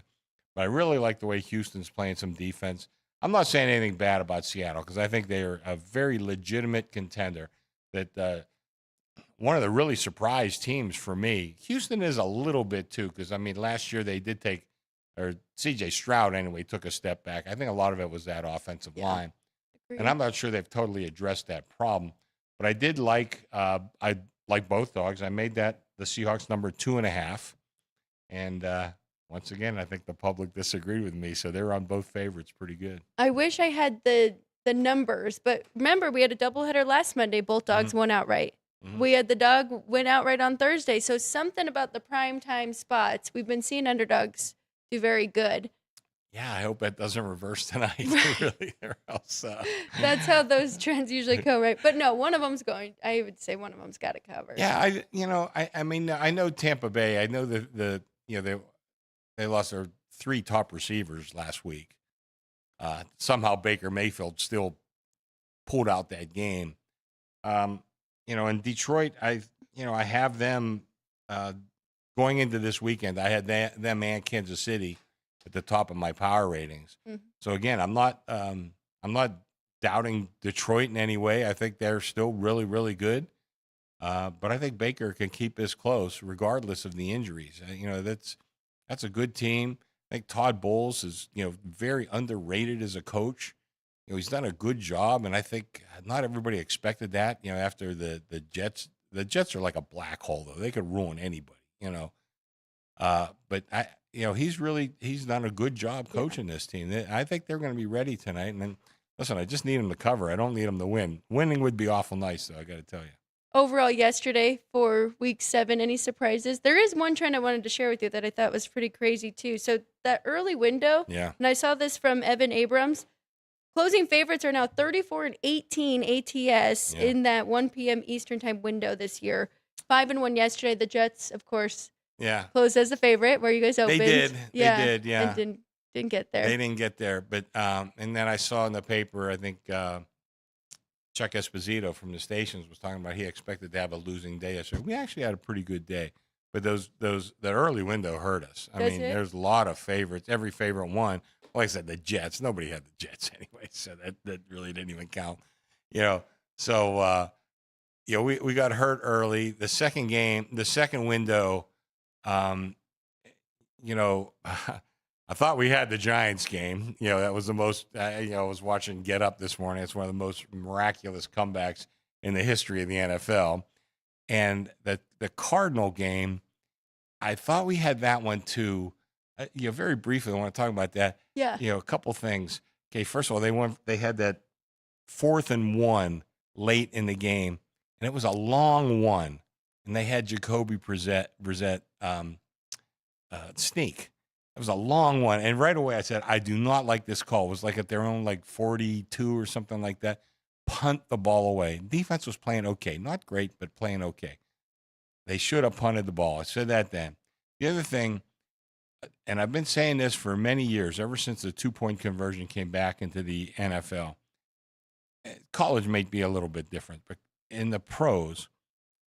but I really like the way Houston's playing some defense. I'm not saying anything bad about Seattle because I think they are a very legitimate contender. That one of the really surprise teams for me. Houston is a little bit too, because I mean, last year they did or C.J. Stroud anyway took a step back. I think a lot of it was that offensive line, and I'm not sure they've totally addressed that problem. But I did like both dogs. I made the Seahawks number 2.5, and once again, I think the public disagreed with me, so they're on both favorites pretty good. I wish I had the numbers, but remember we had a doubleheader last Monday. Both dogs won outright. We had the dog win outright on Thursday. So something about the prime time spots. We've been seeing underdogs do very good. Yeah, I hope that doesn't reverse tonight, really, or else. That's how those trends usually go, right? But no, one of them's going. I would say one of them's got to cover. Yeah, I mean, I know Tampa Bay. I know they lost their 3 top receivers last week. Somehow Baker Mayfield still pulled out that game. In Detroit, I have them going into this weekend. I had them and Kansas City at the top of my power ratings. So again, I'm not doubting Detroit in any way. I think they're still really, really good. But I think Baker can keep this close regardless of the injuries. That's a good team. I think Todd Bowles is, very underrated as a coach. He's done a good job, and I think not everybody expected that. After the Jets, the Jets are like a black hole, though. They could ruin anybody, But he's done a good job coaching this team. I think they're going to be ready tonight. And then, listen, I just need them to cover. I don't need them to win. Winning would be awful nice, though, I got to tell you. Overall, yesterday for week 7, any surprises? There is one trend I wanted to share with you that I thought was pretty crazy, too. So that early window, and I saw this from Evan Abrams, closing favorites are now 34-18 ATS in that 1 p.m. Eastern time window this year. 5-1 yesterday. The Jets, of course, closed as a favorite. Where you guys opened? They did. And didn't get there. They didn't get there. But and then I saw in the paper, I think Chuck Esposito from the stations was talking about he expected to have a losing day yesterday. We actually had a pretty good day. But the early window hurt us. I mean, there's a lot of favorites. Every favorite won. Like I said, the Jets. Nobody had the Jets anyway, so that really didn't even count. So we got hurt early. The second window, I thought we had the Giants game. That was the most. I was watching Get Up this morning. It's one of the most miraculous comebacks in the history of the NFL. And the Cardinal game, I thought we had that one too. Very briefly, I want to talk about that. Yeah. A couple things. Okay, first of all, they had that 4th and 1 late in the game, and it was a long one, and they had Jacoby Brissett sneak. It was a long one, and right away I said, I do not like this call. It was like at their own 42 or something like that. Punt the ball away. Defense was playing okay, not great, but playing okay. They should have punted the ball. I said that then. The other thing. And I've been saying this for many years, ever since the 2-point conversion came back into the NFL. College may be a little bit different, but in the pros,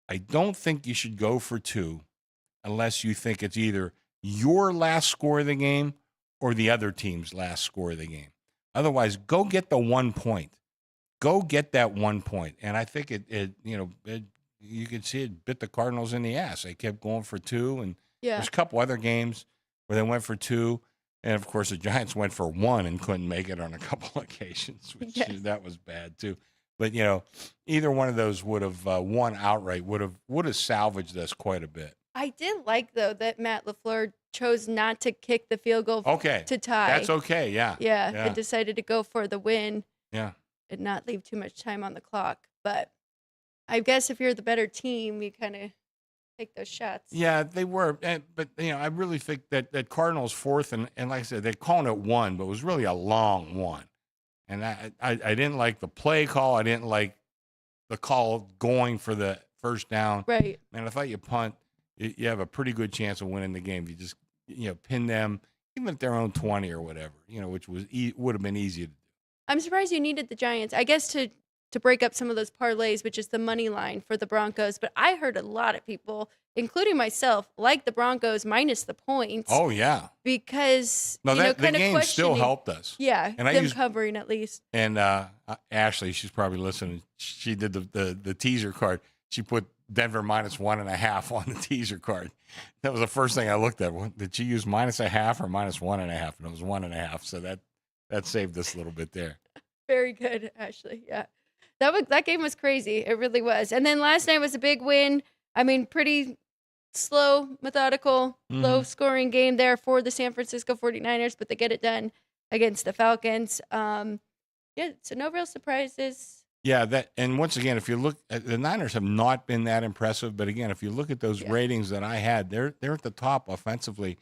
I don't think you should go for 2 unless you think it's either your last score of the game or the other team's last score of the game. Otherwise, go get the 1 point. Go get that 1 point. And I think you could see it bit the Cardinals in the ass. They kept going for 2, and there's a couple other games where they went for 2, and of course the Giants went for 1 and couldn't make it on a couple occasions, which that was bad too. But either one of those would have won outright, would have salvaged us quite a bit. I did like though that Matt LaFleur chose not to kick the field goal to tie. That's okay, yeah. And decided to go for the win. Yeah. And not leave too much time on the clock. But I guess if you're the better team, you kind of take those shots. Yeah, they were. But, I really think that Cardinals 4th, and like I said, they're calling it 1, but it was really a long one. And I didn't like the play call. I didn't like the call going for the first down. Right. And I thought you punt, you have a pretty good chance of winning the game. If you just, pin them, even at their own 20 or whatever, which was would have been easy to do. I'm surprised you needed the Giants, I guess, to break up some of those parlays, which is the money line for the Broncos. But I heard a lot of people, including myself, like the Broncos minus the points. Oh, yeah. Because, No, the game still helped us. Yeah, and them covering at least. And Ashley, she's probably listening. She did the teaser card. She put Denver minus 1.5 on the teaser card. That was the first thing I looked at. Did she use -0.5 or -1.5? And it was 1.5. So that saved us a little bit there. Very good, Ashley. Yeah. That game was crazy. It really was. And then last night was a big win. I mean, pretty slow, methodical, low-scoring game there for the San Francisco 49ers, but they get it done against the Falcons. So no real surprises. Yeah, and once again, if you look at the Niners have not been that impressive, but again, if you look at those ratings that I had, they're at the top offensively.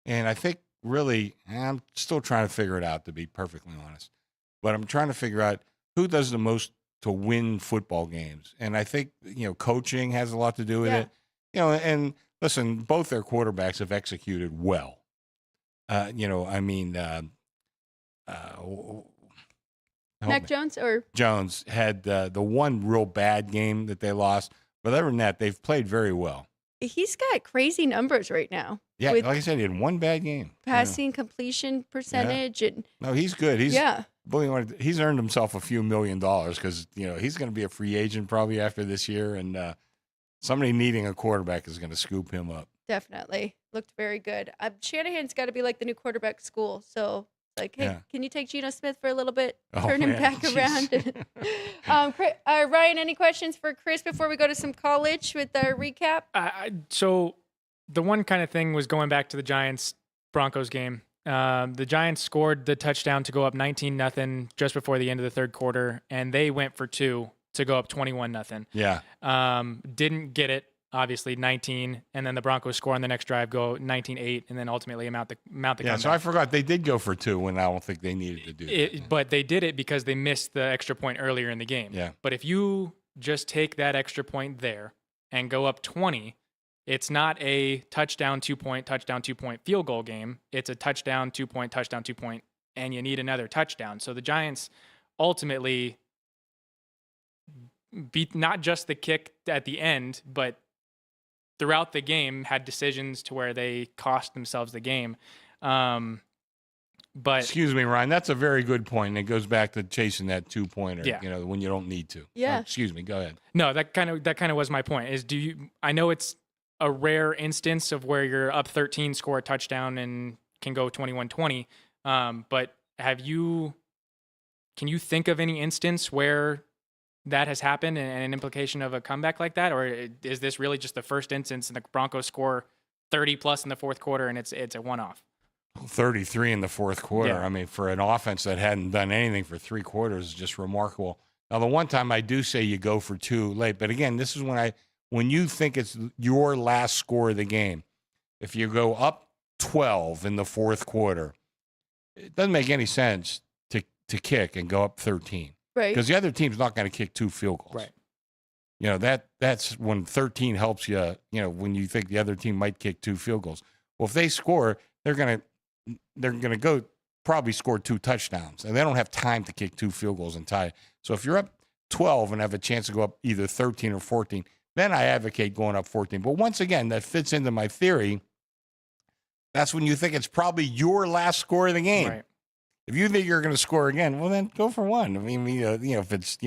And I think really, I'm still trying to figure it out, to be perfectly honest. But I'm trying to figure out who does the most to win football games. And I think, coaching has a lot to do with it. And listen, both their quarterbacks have executed well. Mac Jones or Jones had the one real bad game that they lost, but other than that, they've played very well. He's got crazy numbers right now. Yeah, like I said, he had one bad game. Passing completion percentage and no, he's good. He's earned himself a few $1 million because he's going to be a free agent probably after this year, and somebody needing a quarterback is going to scoop him up. Definitely looked very good. Shanahan's got to be like the new quarterback school. So like, hey, can you take Geno Smith for a little bit, turn him back around? Ryan, any questions for Chris before we go to some college with our recap? So the one kind of thing was going back to the Giants-Broncos game. The Giants scored the touchdown to go up 19-0 just before the end of the third quarter, and they went for 2 to go up 21-0. Yeah. Didn't get it, obviously, 19, and then the Broncos score on the next drive, go 19-8, and then ultimately amount the comeback. So I forgot they did go for 2 when I don't think they needed to do it. But they did it because they missed the extra point earlier in the game. Yeah. But if you just take that extra point there and go up 20, it's not a touchdown, 2-point, touchdown, 2-point field goal game. It's a touchdown, 2-point, touchdown, 2-point, and you need another touchdown. So the Giants ultimately beat not just the kick at the end, but throughout the game had decisions to where they cost themselves the game. But excuse me, Ryan, that's a very good point. And it goes back to chasing that 2-pointer, when you don't need to. Yeah. Excuse me, go ahead. No, that kind of was my point. I know it's a rare instance of where you're up 13, score a touchdown, and can go 21-20. But can you think of any instance where that has happened and an implication of a comeback like that? Or is this really just the first instance and the Broncos score 30 plus in the fourth quarter and it's a one-off? 33 in the fourth quarter. Yeah. I mean, for an offense that hadn't done anything for 3 quarters is just remarkable. Now, the one time I do say you go for 2 late, but again, this is when you think it's your last score of the game. If you go up 12 in the fourth quarter, it doesn't make any sense to kick and go up 13. Right. Because the other team's not going to kick 2 field goals. Right. That's when 13 helps you, when you think the other team might kick 2 field goals. Well, if they score, they're going to go probably score 2 touchdowns, and they don't have time to kick 2 field goals and tie. So if you're up 12 and have a chance to go up either 13 or 14, then I advocate going up 14. But once again, that fits into my theory. That's when you think it's probably your last score of the game. Right. If you think you're going to score again, well, then go for 1. I mean, if it's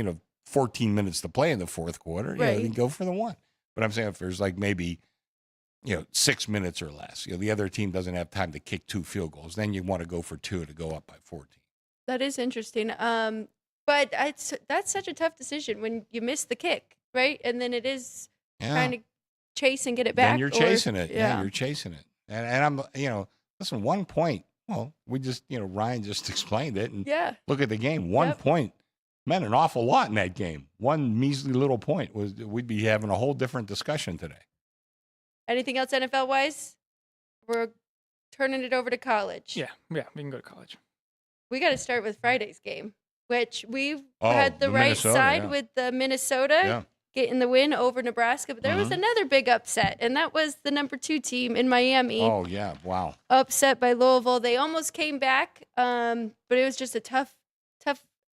14 minutes to play in the fourth quarter, then go for the 1. But I'm saying if there's like maybe 6 minutes or less, the other team doesn't have time to kick 2 field goals, then you want to go for 2 to go up by 14. That is interesting. But that's such a tough decision when you miss the kick, right? And then it is trying to chase and get it back. Then you're chasing it. Yeah, you're chasing it. And I'm, listen, 1 point. Well, we just, Ryan just explained it. And look at the game. 1 point meant an awful lot in that game. 1 measly little point we'd be having a whole different discussion today. Anything else NFL-wise? We're turning it over to college. Yeah, we can go to college. We got to start with Friday's game, which we've had the right Minnesota, side with the Minnesota getting the win over Nebraska. But there was another big upset, and that was the number 2 team in Miami. Oh, yeah. Wow. Upset by Louisville. They almost came back, but it was just a tough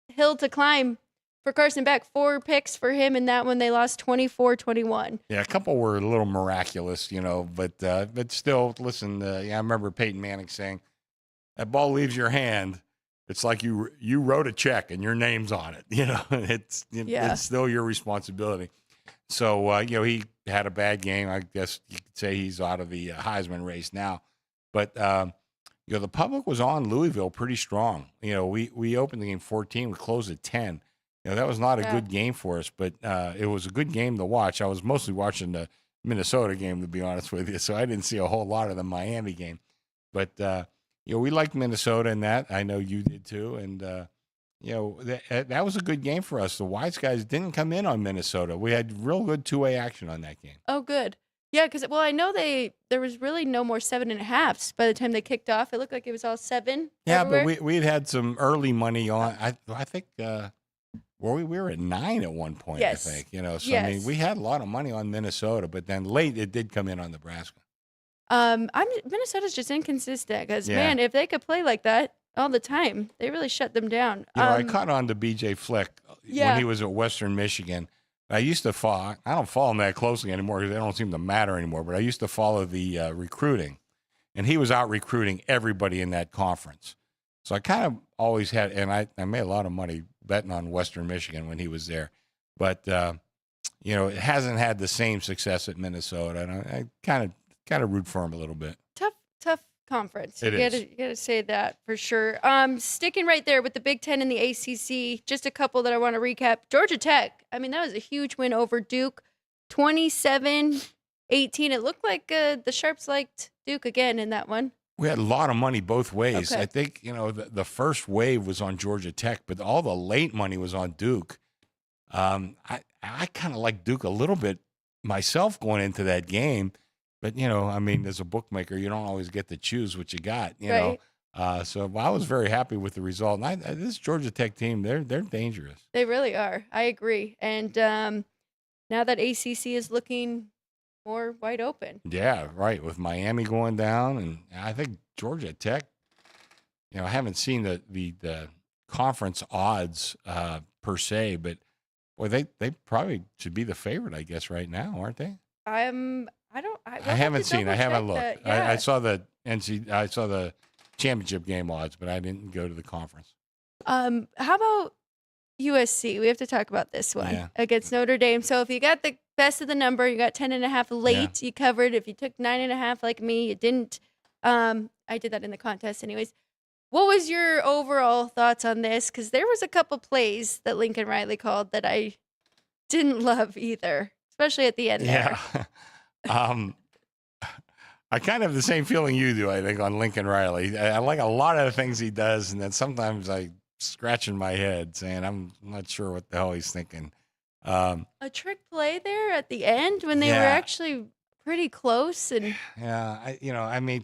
hill to climb for Carson Beck. 4 picks for him in that one. They lost 24-21. Yeah, a couple were a little miraculous, but still, listen, I remember Peyton Manning saying, that ball leaves your hand, it's like you wrote a check and your name's on it. It's still your responsibility. So, he had a bad game. I guess you could say he's out of the Heisman race now. But, the public was on Louisville pretty strong. We opened the game 14. We closed at 10. That was not a good game for us, but it was a good game to watch. I was mostly watching the Minnesota game, to be honest with you, so I didn't see a whole lot of the Miami game. But, we liked Minnesota in that. I know you did too. And, that was a good game for us. The Wise guys didn't come in on Minnesota. We had real good two-way action on that game. Oh, good. Yeah, because, I know there was really no more 7.5s by the time they kicked off. It looked like it was all 7 everywhere. But we'd had some early money on. I think we were at 9 at one point, yes. I think. So, I mean, we had a lot of money on Minnesota, but then late it did come in on Nebraska. Minnesota's just inconsistent because, man, if they could play like that all the time, they really shut them down. I caught on to B.J. Flick when he was at Western Michigan. I used to follow. I don't follow him that closely anymore because they don't seem to matter anymore. But I used to follow the recruiting, and he was out recruiting everybody in that conference. So I kind of always had, and I made a lot of money betting on Western Michigan when he was there. But it hasn't had the same success at Minnesota, and I kind of root for him a little bit. Tough conference. You gotta say that for sure. Sticking right there with the Big Ten and the ACC, just a couple that I want to recap. Georgia Tech, that was a huge win over Duke, 27-18. It looked like the Sharps liked Duke again in that one. We had a lot of money both ways. Okay. I think, the first wave was on Georgia Tech, but all the late money was on Duke. I kind of like Duke a little bit myself going into that game. But, as a bookmaker, you don't always get to choose what you got, Right. So I was very happy with the result. And this Georgia Tech team, they're dangerous. They really are. I agree. And now that ACC is looking more wide open. Yeah, right. With Miami going down. And I think Georgia Tech, I haven't seen the conference odds per se, but, boy, they probably should be the favorite, I guess, right now, aren't they? I haven't seen. I haven't looked. That, yeah. I saw the championship game odds, but I didn't go to the conference. How about USC? We have to talk about this one against Notre Dame. So if you got the best of the number, you got 10.5 late, you covered. If you took 9.5 like me, you didn't. I did that in the contest anyways. What was your overall thoughts on this? Because there was a couple plays that Lincoln Riley called that I didn't love either, especially at the end there. I kind of have the same feeling you do, I think, on Lincoln Riley. I like a lot of the things he does, and then sometimes I scratching my head saying I'm not sure what the hell he's thinking. A trick play there at the end when they were actually pretty close. And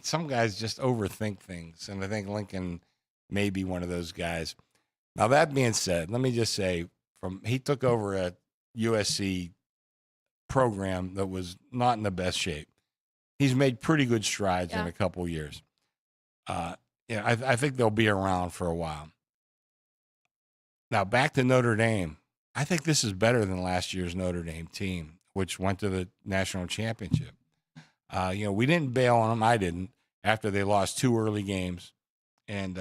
some guys just overthink things, and I think Lincoln may be one of those guys. Now, that being said, let me just say, he took over a USC program that was not in the best shape. He's made pretty good strides in a couple years. I think they'll be around for a while. Now, back to Notre Dame. I think this is better than last year's Notre Dame team, which went to the national championship. We didn't bail on them. I didn't, after they lost 2 early games. And,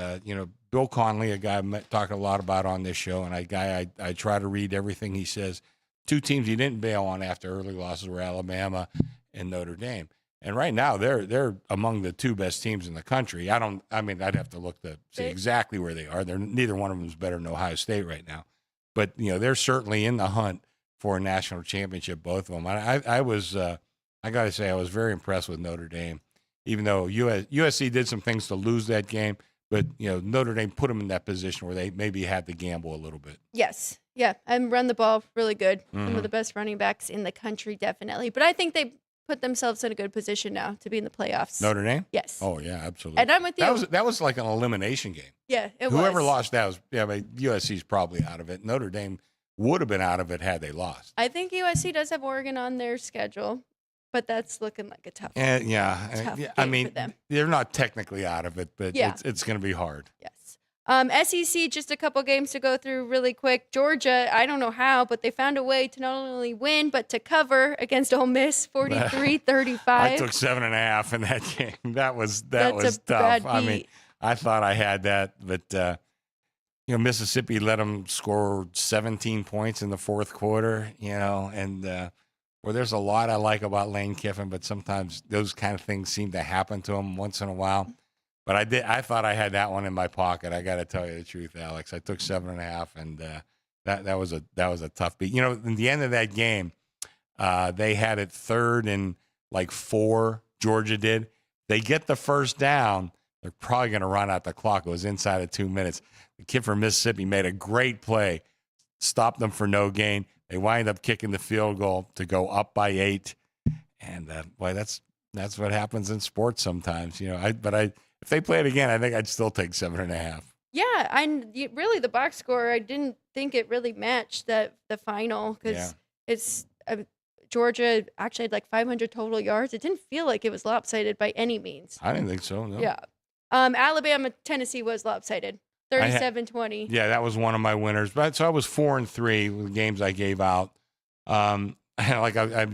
Bill Conley, a guy I talk a lot about on this show, and I try to read everything he says. 2 teams he didn't bail on after early losses were Alabama and Notre Dame. And right now they're among the 2 best teams in the country. I'd have to look to see exactly where they are. Neither one of them is better than Ohio State right now. But, they're certainly in the hunt for a national championship, both of them. I got to say, I was very impressed with Notre Dame, even though USC did some things to lose that game. But, Notre Dame put them in that position where they maybe had to gamble a little bit. Yes. Yeah. And run the ball really good. Some of the best running backs in the country, definitely. But I think they put themselves in a good position now to be in the playoffs. Notre Dame? Yes. Oh, yeah, absolutely. And I'm with you. That was like an elimination game. Yeah, Whoever lost that was, USC's probably out of it. Notre Dame would have been out of it had they lost. I think USC does have Oregon on their schedule, but that's looking like a tough. And tough I game mean, for them. they're not technically out of it, but Yeah. it's going to be hard. Yes. SEC, just a couple games to go through really quick. Georgia, I don't know how, but they found a way to not only win, but to cover against Ole Miss 43-35. I took 7.5 in that game. That was That's a tough. bad I mean, beat. I thought I had that, but Mississippi let them score 17 points in the fourth quarter. And well, there's a lot I like about Lane Kiffin, but sometimes those kind of things seem to happen to him once in a while. But I thought I had that one in my pocket. I got to tell you the truth, Alex. I took 7.5, and that was a tough beat. In the end of that game, they had it 3rd and like 4. Georgia did. They get the first down. They're probably going to run out the clock. It was inside of 2 minutes. The kid from Mississippi made a great play, stopped them for no gain. They wind up kicking the field goal to go up by 8. And boy, that's what happens in sports sometimes. If they play it again, I think I'd still take 7.5. Yeah, really the box score, I didn't think it really matched the final because it's Georgia actually had like 500 total yards. It didn't feel like it was lopsided by any means. I didn't think so. No. Yeah. Alabama, Tennessee was lopsided, 37-20. Yeah, that was one of my winners. But so I was 4-3 with the games I gave out. I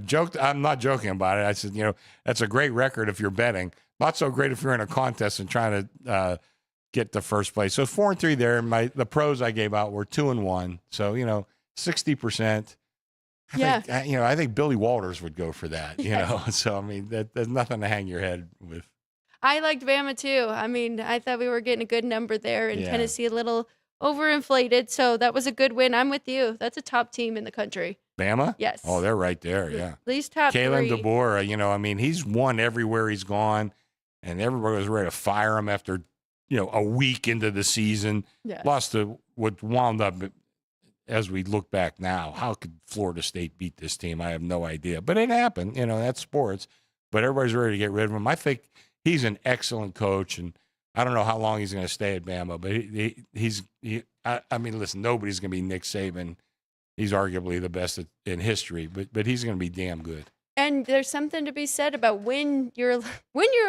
joked. I'm not joking about it. I said, that's a great record if you're betting. Not so great if you're in a contest and trying to get to first place. So 4-3 there. The pros I gave out were 2-1. So 60%. I think Billy Walters would go for that. So I mean, there's nothing to hang your head with. I liked Bama too. I mean, I thought we were getting a good number there, and Tennessee a little overinflated. So that was a good win. I'm with you. That's a top team in the country. Bama? Yes. Oh, they're right there. Yeah. At least top Kalen 3. DeBoer, he's won everywhere he's gone, and everybody was ready to fire him after, a week into the season. Yes. Lost to what wound up, as we look back now, how could Florida State beat this team? I have no idea. But it happened. That's sports. But everybody's ready to get rid of him. I think he's an excellent coach, and I don't know how long he's going to stay at Bama, but I mean, listen, nobody's going to be Nick Saban. He's arguably the best in history, but he's going to be damn good. And there's something to be said about when you're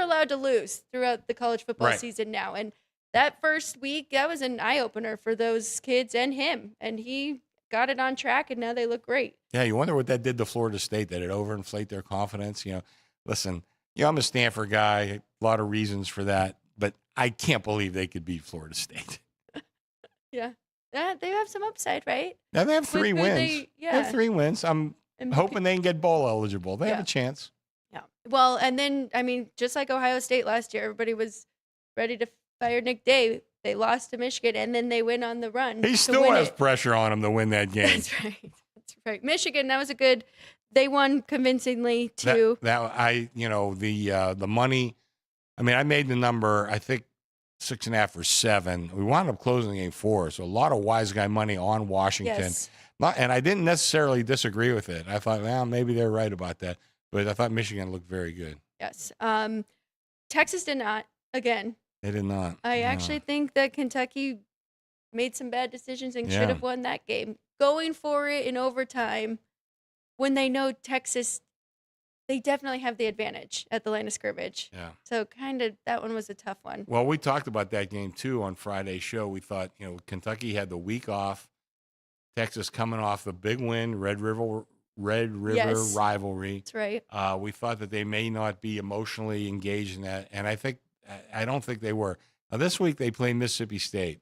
allowed to lose throughout the college football season now. And that first week, that was an eye opener for those kids and him. And he got it on track, and now they look great. Yeah, you wonder what that did to Florida State. Did it overinflate their confidence? Listen, I'm a Stanford guy. A lot of reasons for that, but I can't believe they could beat Florida State. Yeah. They have some upside, right? Now they have 3 wins. They have 3 wins. I'm hoping they can get bowl eligible. They have a chance. Yeah. Well, and then, I mean, just like Ohio State last year, everybody was ready to fire Nick Day. They lost to Michigan, and then they went on the run. He still has pressure on him to win that game. That's right. That's right. Michigan, that was a good. They won convincingly too. The money. I mean, I made the number. I think 6.5 or 7. We wound up closing the game 4. So a lot of wise guy money on Washington. Yes. And I didn't necessarily disagree with it. I thought, well, maybe they're right about that. But I thought Michigan looked very good. Yes. Texas did not. Again. They did not. I actually think that Kentucky made some bad decisions and should have won that game. Going for it in overtime when they know Texas, they definitely have the advantage at the line of scrimmage. Yeah. So kind of that one was a tough one. Well, we talked about that game too on Friday's show. We thought, Kentucky had the week off. Texas coming off the big win, Red River rivalry. That's right. We thought that they may not be emotionally engaged in that, and I don't think they were. Now this week they play Mississippi State,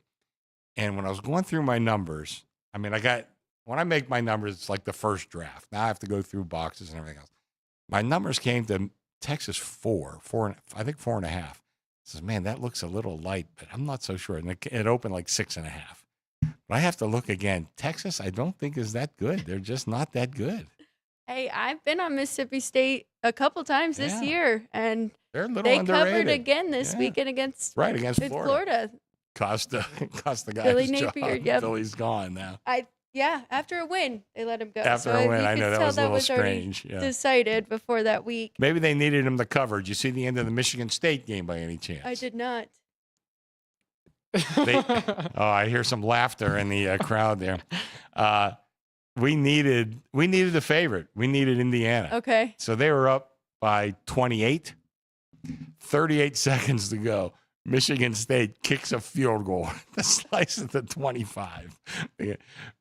and when I was going through my numbers, I mean, when I make my numbers, it's like the first draft. Now I have to go through boxes and everything else. My numbers came to Texas 4, I think 4.5. I says, man, that looks a little light, but I'm not so sure. And it opened like 6.5. But I have to look again. Texas, I don't think is that good. They're just not that good. Hey, I've been on Mississippi State a couple times this year, and they're a little they underrated. covered again this weekend against Florida. Costa guy Billy his Napier, job. yep. Billy's gone now. After a win, they let him go. After a win, I know that was a little strange. Yeah. Decided before that week. Maybe they needed him to cover. Did you see the end of the Michigan State game by any chance? I did not. I hear some laughter in the crowd there. we needed the favorite. We needed Indiana. Okay. So they were up by 28, 38 seconds to go. Michigan State kicks a field goal to slice at the 25.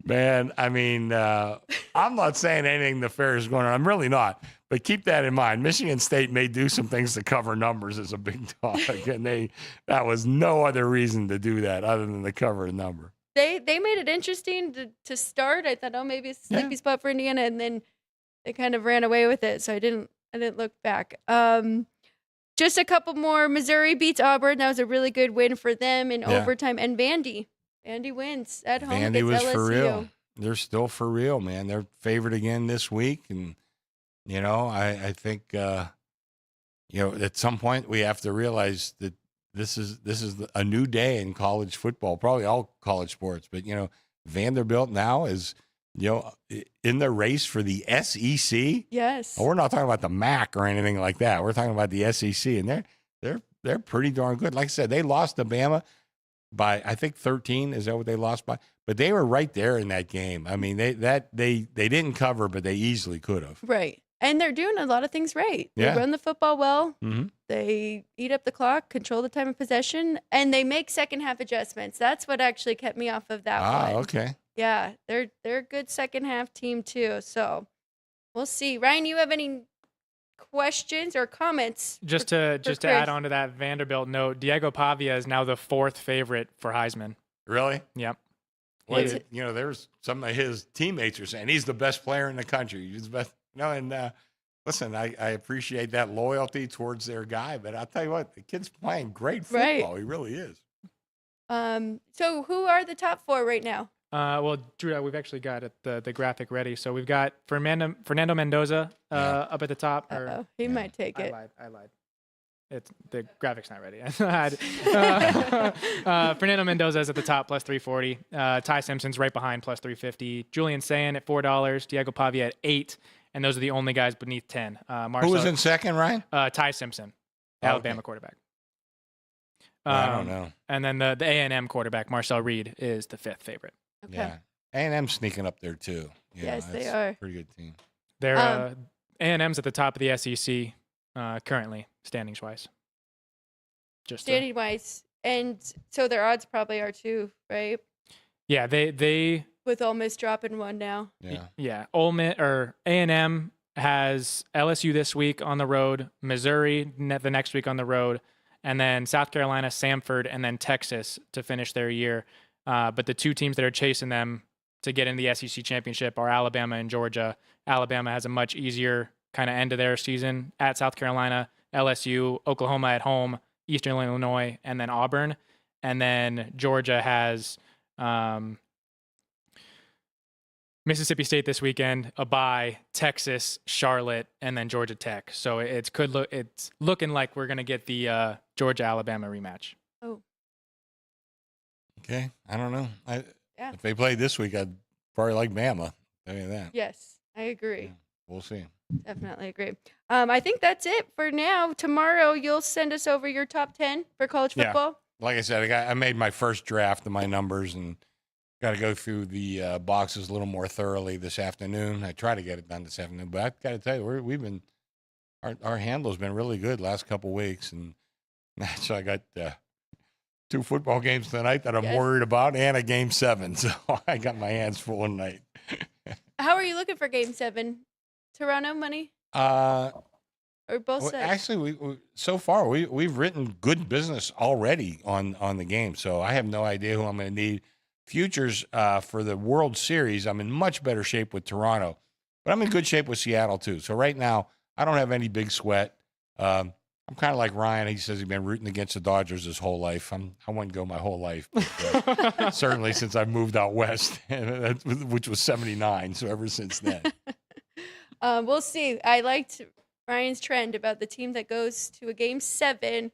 Man, I mean, I'm not saying anything nefarious is going on. I'm really not. But keep that in mind. Michigan State may do some things to cover numbers as a big dog, and that was no other reason to do that other than to cover a number. They made it interesting to start. I thought, oh, maybe it's a sleepy spot for Indiana, and then they kind of ran away with it. So I didn't look back. Just a couple more. Missouri beats Auburn. That was a really good win for them in overtime. And Vandy wins at home Vandy against was LSU. for real. They're still for real, man. They're favored again this week. And, I think, at some point we have to realize that this is a new day in college football, probably all college sports. But, Vanderbilt now is, in the race for the SEC. Yes. We're not talking about the MAC or anything like that. We're talking about the SEC, and they're pretty darn good. Like I said, they lost to Bama by, I think, 13. Is that what they lost by? But they were right there in that game. I mean, they didn't cover, but they easily could have. Right. And they're doing a lot of things right. They Yeah. run the football well. Mm-hmm. They eat up the clock, control the time of possession, and they make second half adjustments. That's what actually kept me off of that one. Okay. Yeah, they're a good second half team too. So we'll see. Ryan, you have any questions or comments? Just to Chris? add on to that Vanderbilt note, Diego Pavia is now the 4th favorite for Heisman. Really? Yep. Well, there's some of his teammates are saying he's the best player in the country. He's the best. And listen, I appreciate that loyalty towards their guy, but I'll tell you what, the kid's playing great football. Right. He really is. So who are the top 4 right now? Well, Drew, we've actually got the graphic ready. So we've got Fernando Mendoza up at the top. He might take it. I lied. The graphics not ready. Fernando Mendoza is at the top, plus 340. Ty Simpson's right behind, plus 350. Julian Sayin at $4. Diego Pavia at $8. And those are the only guys beneath 10. Who was in second, Ryan? Ty Simpson, Alabama quarterback. I don't know. And then the A&M quarterback, Marcel Reed, is the 5th favorite. Okay. Yeah. A&M sneaking up there, too. Yes, they that's are. a pretty good team. They're A&M's at the top of the SEC currently, standings-wise. Standing-wise. And so their odds probably are too, right? Yeah, they With Ole Miss dropping one now. Yeah. Ole Miss or A&M has LSU this week on the road, Missouri the next week on the road, and then South Carolina, Samford, and then Texas to finish their year. But the 2 teams that are chasing them to get in the SEC championship are Alabama and Georgia. Alabama has a much easier kind of end of their season at South Carolina, LSU, Oklahoma at home, Eastern Illinois, and then Auburn. And then Georgia has Mississippi State this weekend, a bye, Texas, Charlotte, and then Georgia Tech. So it's looking like we're going to get the Georgia-Alabama rematch. Oh. Okay. I don't know. Yeah. If they played this week, I'd probably like Bama. Tell you that. Yes, I agree. Yeah, we'll see. Definitely agree. I think that's it for now. Tomorrow, you'll send us over your top 10 for college football. Like I said, I made my first draft of my numbers and got to go through the boxes a little more thoroughly this afternoon. I try to get it done this afternoon, but I've got to tell you, we've been our handle's been really good last couple weeks, and so I got 2 football games tonight that I'm worried about, and a game 7, so I got my hands full tonight. How are you looking for game 7? Toronto money? Or both sides? Actually, we so far we've written good business already on the game, so I have no idea who I'm going to need. Futures for the World Series, I'm in much better shape with Toronto, but I'm in good shape with Seattle too. So right now, I don't have any big sweat. I'm kind of like Ryan. He says he's been rooting against the Dodgers his whole life. I wouldn't go my whole life, but, certainly since I moved out west, which was '79. So ever since then. We'll see. I liked Ryan's trend about the team that goes to a game 7.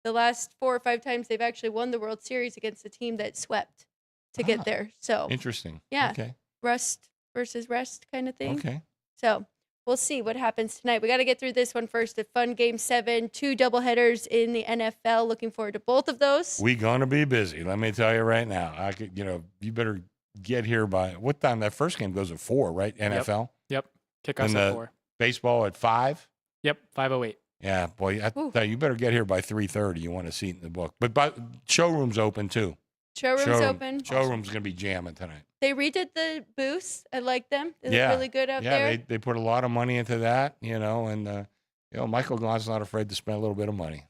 The last 4 or 5 times they've actually won the World Series against the team that swept to get there. So interesting. Yeah. Okay. Rust versus rest kind of thing. Okay. So we'll see what happens tonight. We got to get through this one first. A fun game 7, 2 doubleheaders in the NFL. Looking forward to both of those. We're gonna be busy. Let me tell you right now. You better get here by what time? That first game goes at 4, right? NFL. Yep. Kick us And at the 4. baseball at 5. Yep. 5:08. Yeah, boy, Ooh. you better get here by 3:30. You want a seat in the book. But showroom's open too. Showroom's open. Showroom's gonna be jamming tonight. They redid the booths. I like them. They Yeah. look really good out there. Yeah, they put a lot of money into that, and Michael Glant's not afraid to spend a little bit of money.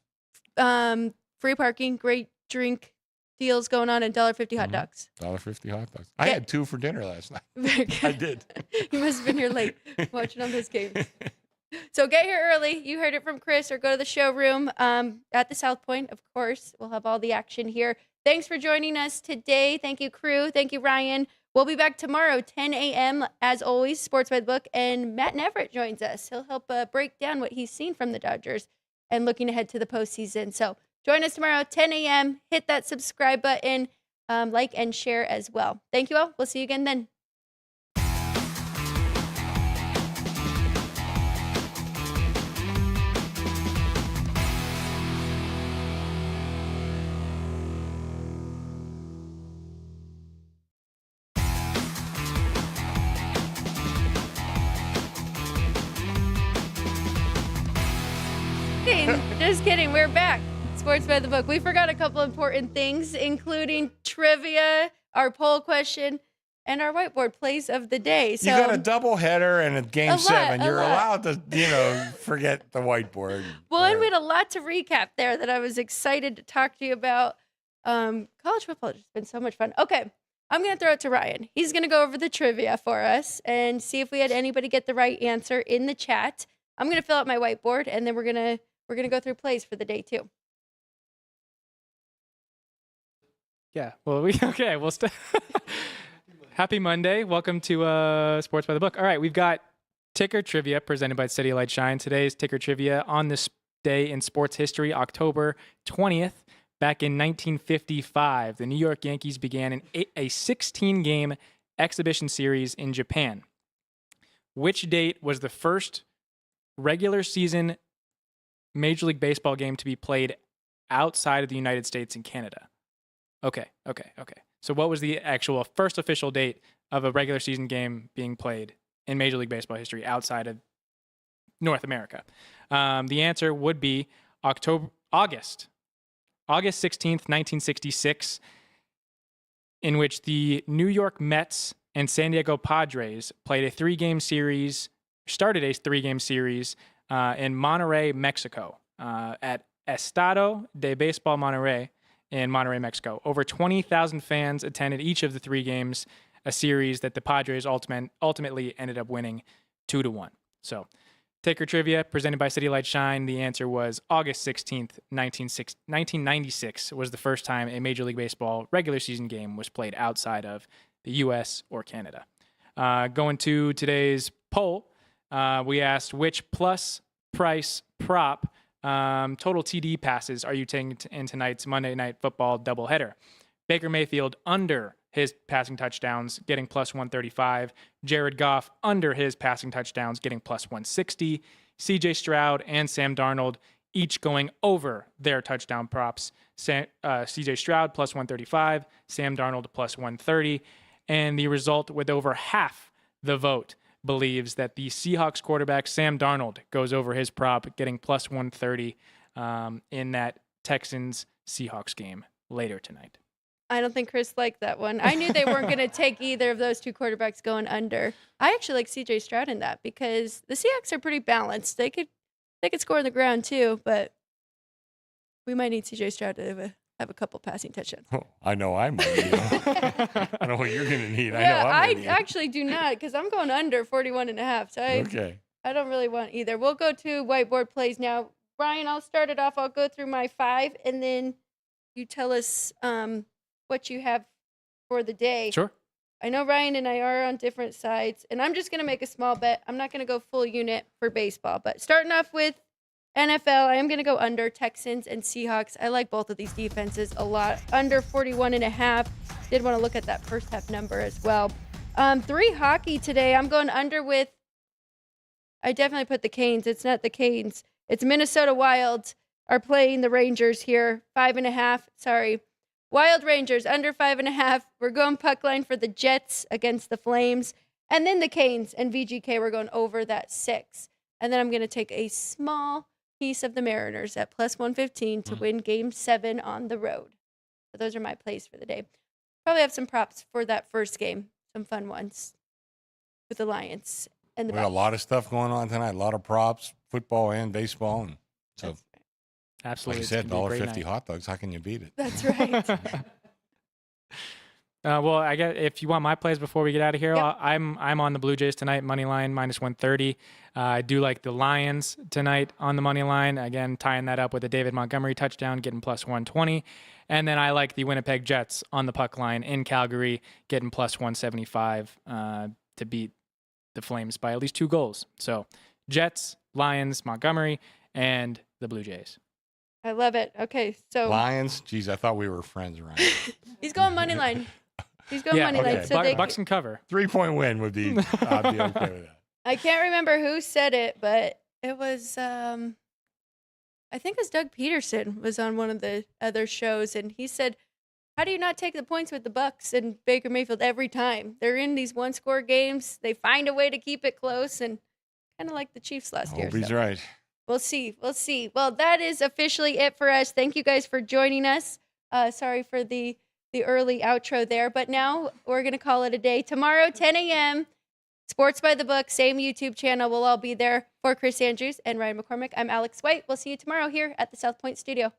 Free parking, great drink deals going on, and $1.50 hot dogs. $1.50 hot dogs. I had 2 for dinner last night. Very good. I did. You must have been here late watching all those games. So get here early. You heard it from Chris, or go to the showroom at the South Point, of course. We'll have all the action here. Thanks for joining us today. Thank you, crew. Thank you, Ryan. We'll be back tomorrow, 10 a.m. as always, Sports by the Book, and Matt Neverett joins us. He'll help break down what he's seen from the Dodgers and looking ahead to the postseason. So join us tomorrow, 10 a.m. Hit that subscribe button, like and share as well. Thank you all. We'll see you again then. Just kidding. We're back. Sports by the Book. We forgot a couple important things, including trivia, our poll question, and our whiteboard plays of the day. So you got a doubleheader and a game 7. You're allowed to, forget the whiteboard. Well, and we had a lot to recap there that I was excited to talk to you about. College football has just been so much fun. Okay, I'm going to throw it to Ryan. He's going to go over the trivia for us and see if we had anybody get the right answer in the chat. I'm going to fill out my whiteboard, and then we're going to go through plays for the day too. Yeah. Well, we'll Happy Monday. Welcome to Sports by the Book. All right, we've got ticker trivia presented by City Light Shine. Today's ticker trivia on this day in sports history, October 20th, back in 1955. The New York Yankees began a 16-game exhibition series in Japan. Which date was the first regular season Major League Baseball game to be played outside of the United States and Canada? Okay. So what was the actual first official date of a regular season game being played in Major League Baseball history outside of North America? The answer would be August 16th, 1966, in which the New York Mets and San Diego Padres started a 3-game series in Monterrey, Mexico, at Estadio de Baseball Monterrey in Monterrey, Mexico. Over 20,000 fans attended each of the 3 games, a series that the Padres ultimately ended up winning 2-1. So, ticker trivia presented by City Light Shine. The answer was August 16th, 1996 was the first time a Major League Baseball regular season game was played outside of the U.S. or Canada. Going to today's poll, we asked which plus price prop total TD passes are you taking in tonight's Monday Night Football doubleheader? Baker Mayfield under his passing touchdowns, getting plus 135. Jared Goff under his passing touchdowns, getting plus 160. CJ Stroud and Sam Darnold each going over their touchdown props. CJ Stroud plus 135, Sam Darnold plus 130. And the result, with over half the vote, believes that the Seahawks quarterback Sam Darnold goes over his prop, getting plus 130 in that Texans-Seahawks game later tonight. I don't think Chris liked that one. I knew they weren't going to take either of those 2 quarterbacks going under. I actually like CJ Stroud in that because the Seahawks are pretty balanced. They could score on the ground too, but we might need CJ Stroud to have a couple passing touchdowns. Oh, I know I might need them. I know what you're going to need. I actually do not, because I'm going under 41.5. So I don't really want either. We'll go to whiteboard plays now. Brian, I'll start it off. I'll go through my 5, and then you tell us what you have for the day. Sure. I know Ryan and I are on different sides, and I'm just going to make a small bet. I'm not going to go full unit for baseball, but starting off with NFL, I am going to go under Texans and Seahawks. I like both of these defenses a lot. Under 41.5. Did want to look at that first half number as well. 3 hockey today. I'm going under with, I definitely put the Canes. It's not the Canes. It's Minnesota Wild are playing the Rangers here. 5.5. Sorry. Wild Rangers under 5.5. We're going puck line for the Jets against the Flames. And then the Canes and VGK, we're going over that 6. And then I'm going to take a small piece of the Mariners at plus 115 to win game 7 on the road. So those are my plays for the day. Probably have some props for that first game, some fun ones with the Lions and the We got a Bucks. lot of stuff going on tonight. A lot of props, football and baseball. And so, That's right. Absolutely. like you it's said, gonna be a great $1.50 night. hot dogs. How can you beat it? That's right. Well, I guess if you want my plays before we get out of here, Yep. I'm on the Blue Jays tonight, money line minus 130. I do like the Lions tonight on the money line. Again, tying that up with a David Montgomery touchdown, getting plus 120. And then I like the Winnipeg Jets on the puck line in Calgary, getting plus 175 to beat the Flames by at least 2 goals. So Jets, Lions, Montgomery, and the Blue Jays. I love it. Okay, so Lions? Geez, I thought we were friends around. he's going money line. He's going money okay. line. So they, Bucks can cover. 3-point win would be, I'd be okay with that. I can't remember who said it, but it was I think it was Doug Peterson was on one of the other shows, and he said, "How do you not take the points with the Bucks and Baker Mayfield every time? They're in these one-score games. They find a way to keep it close, and kind of like the Chiefs last I year." hope he's so. right. We'll see. We'll see. Well, that is officially it for us. Thank you guys for joining us. Sorry for the early outro there, but now we're going to call it a day. Tomorrow, 10 a.m., Sports by the Book, same YouTube channel. We'll all be there. For Chris Andrews and Ryan McCormick, I'm Alex White. We'll see you tomorrow here at the South Point Studio.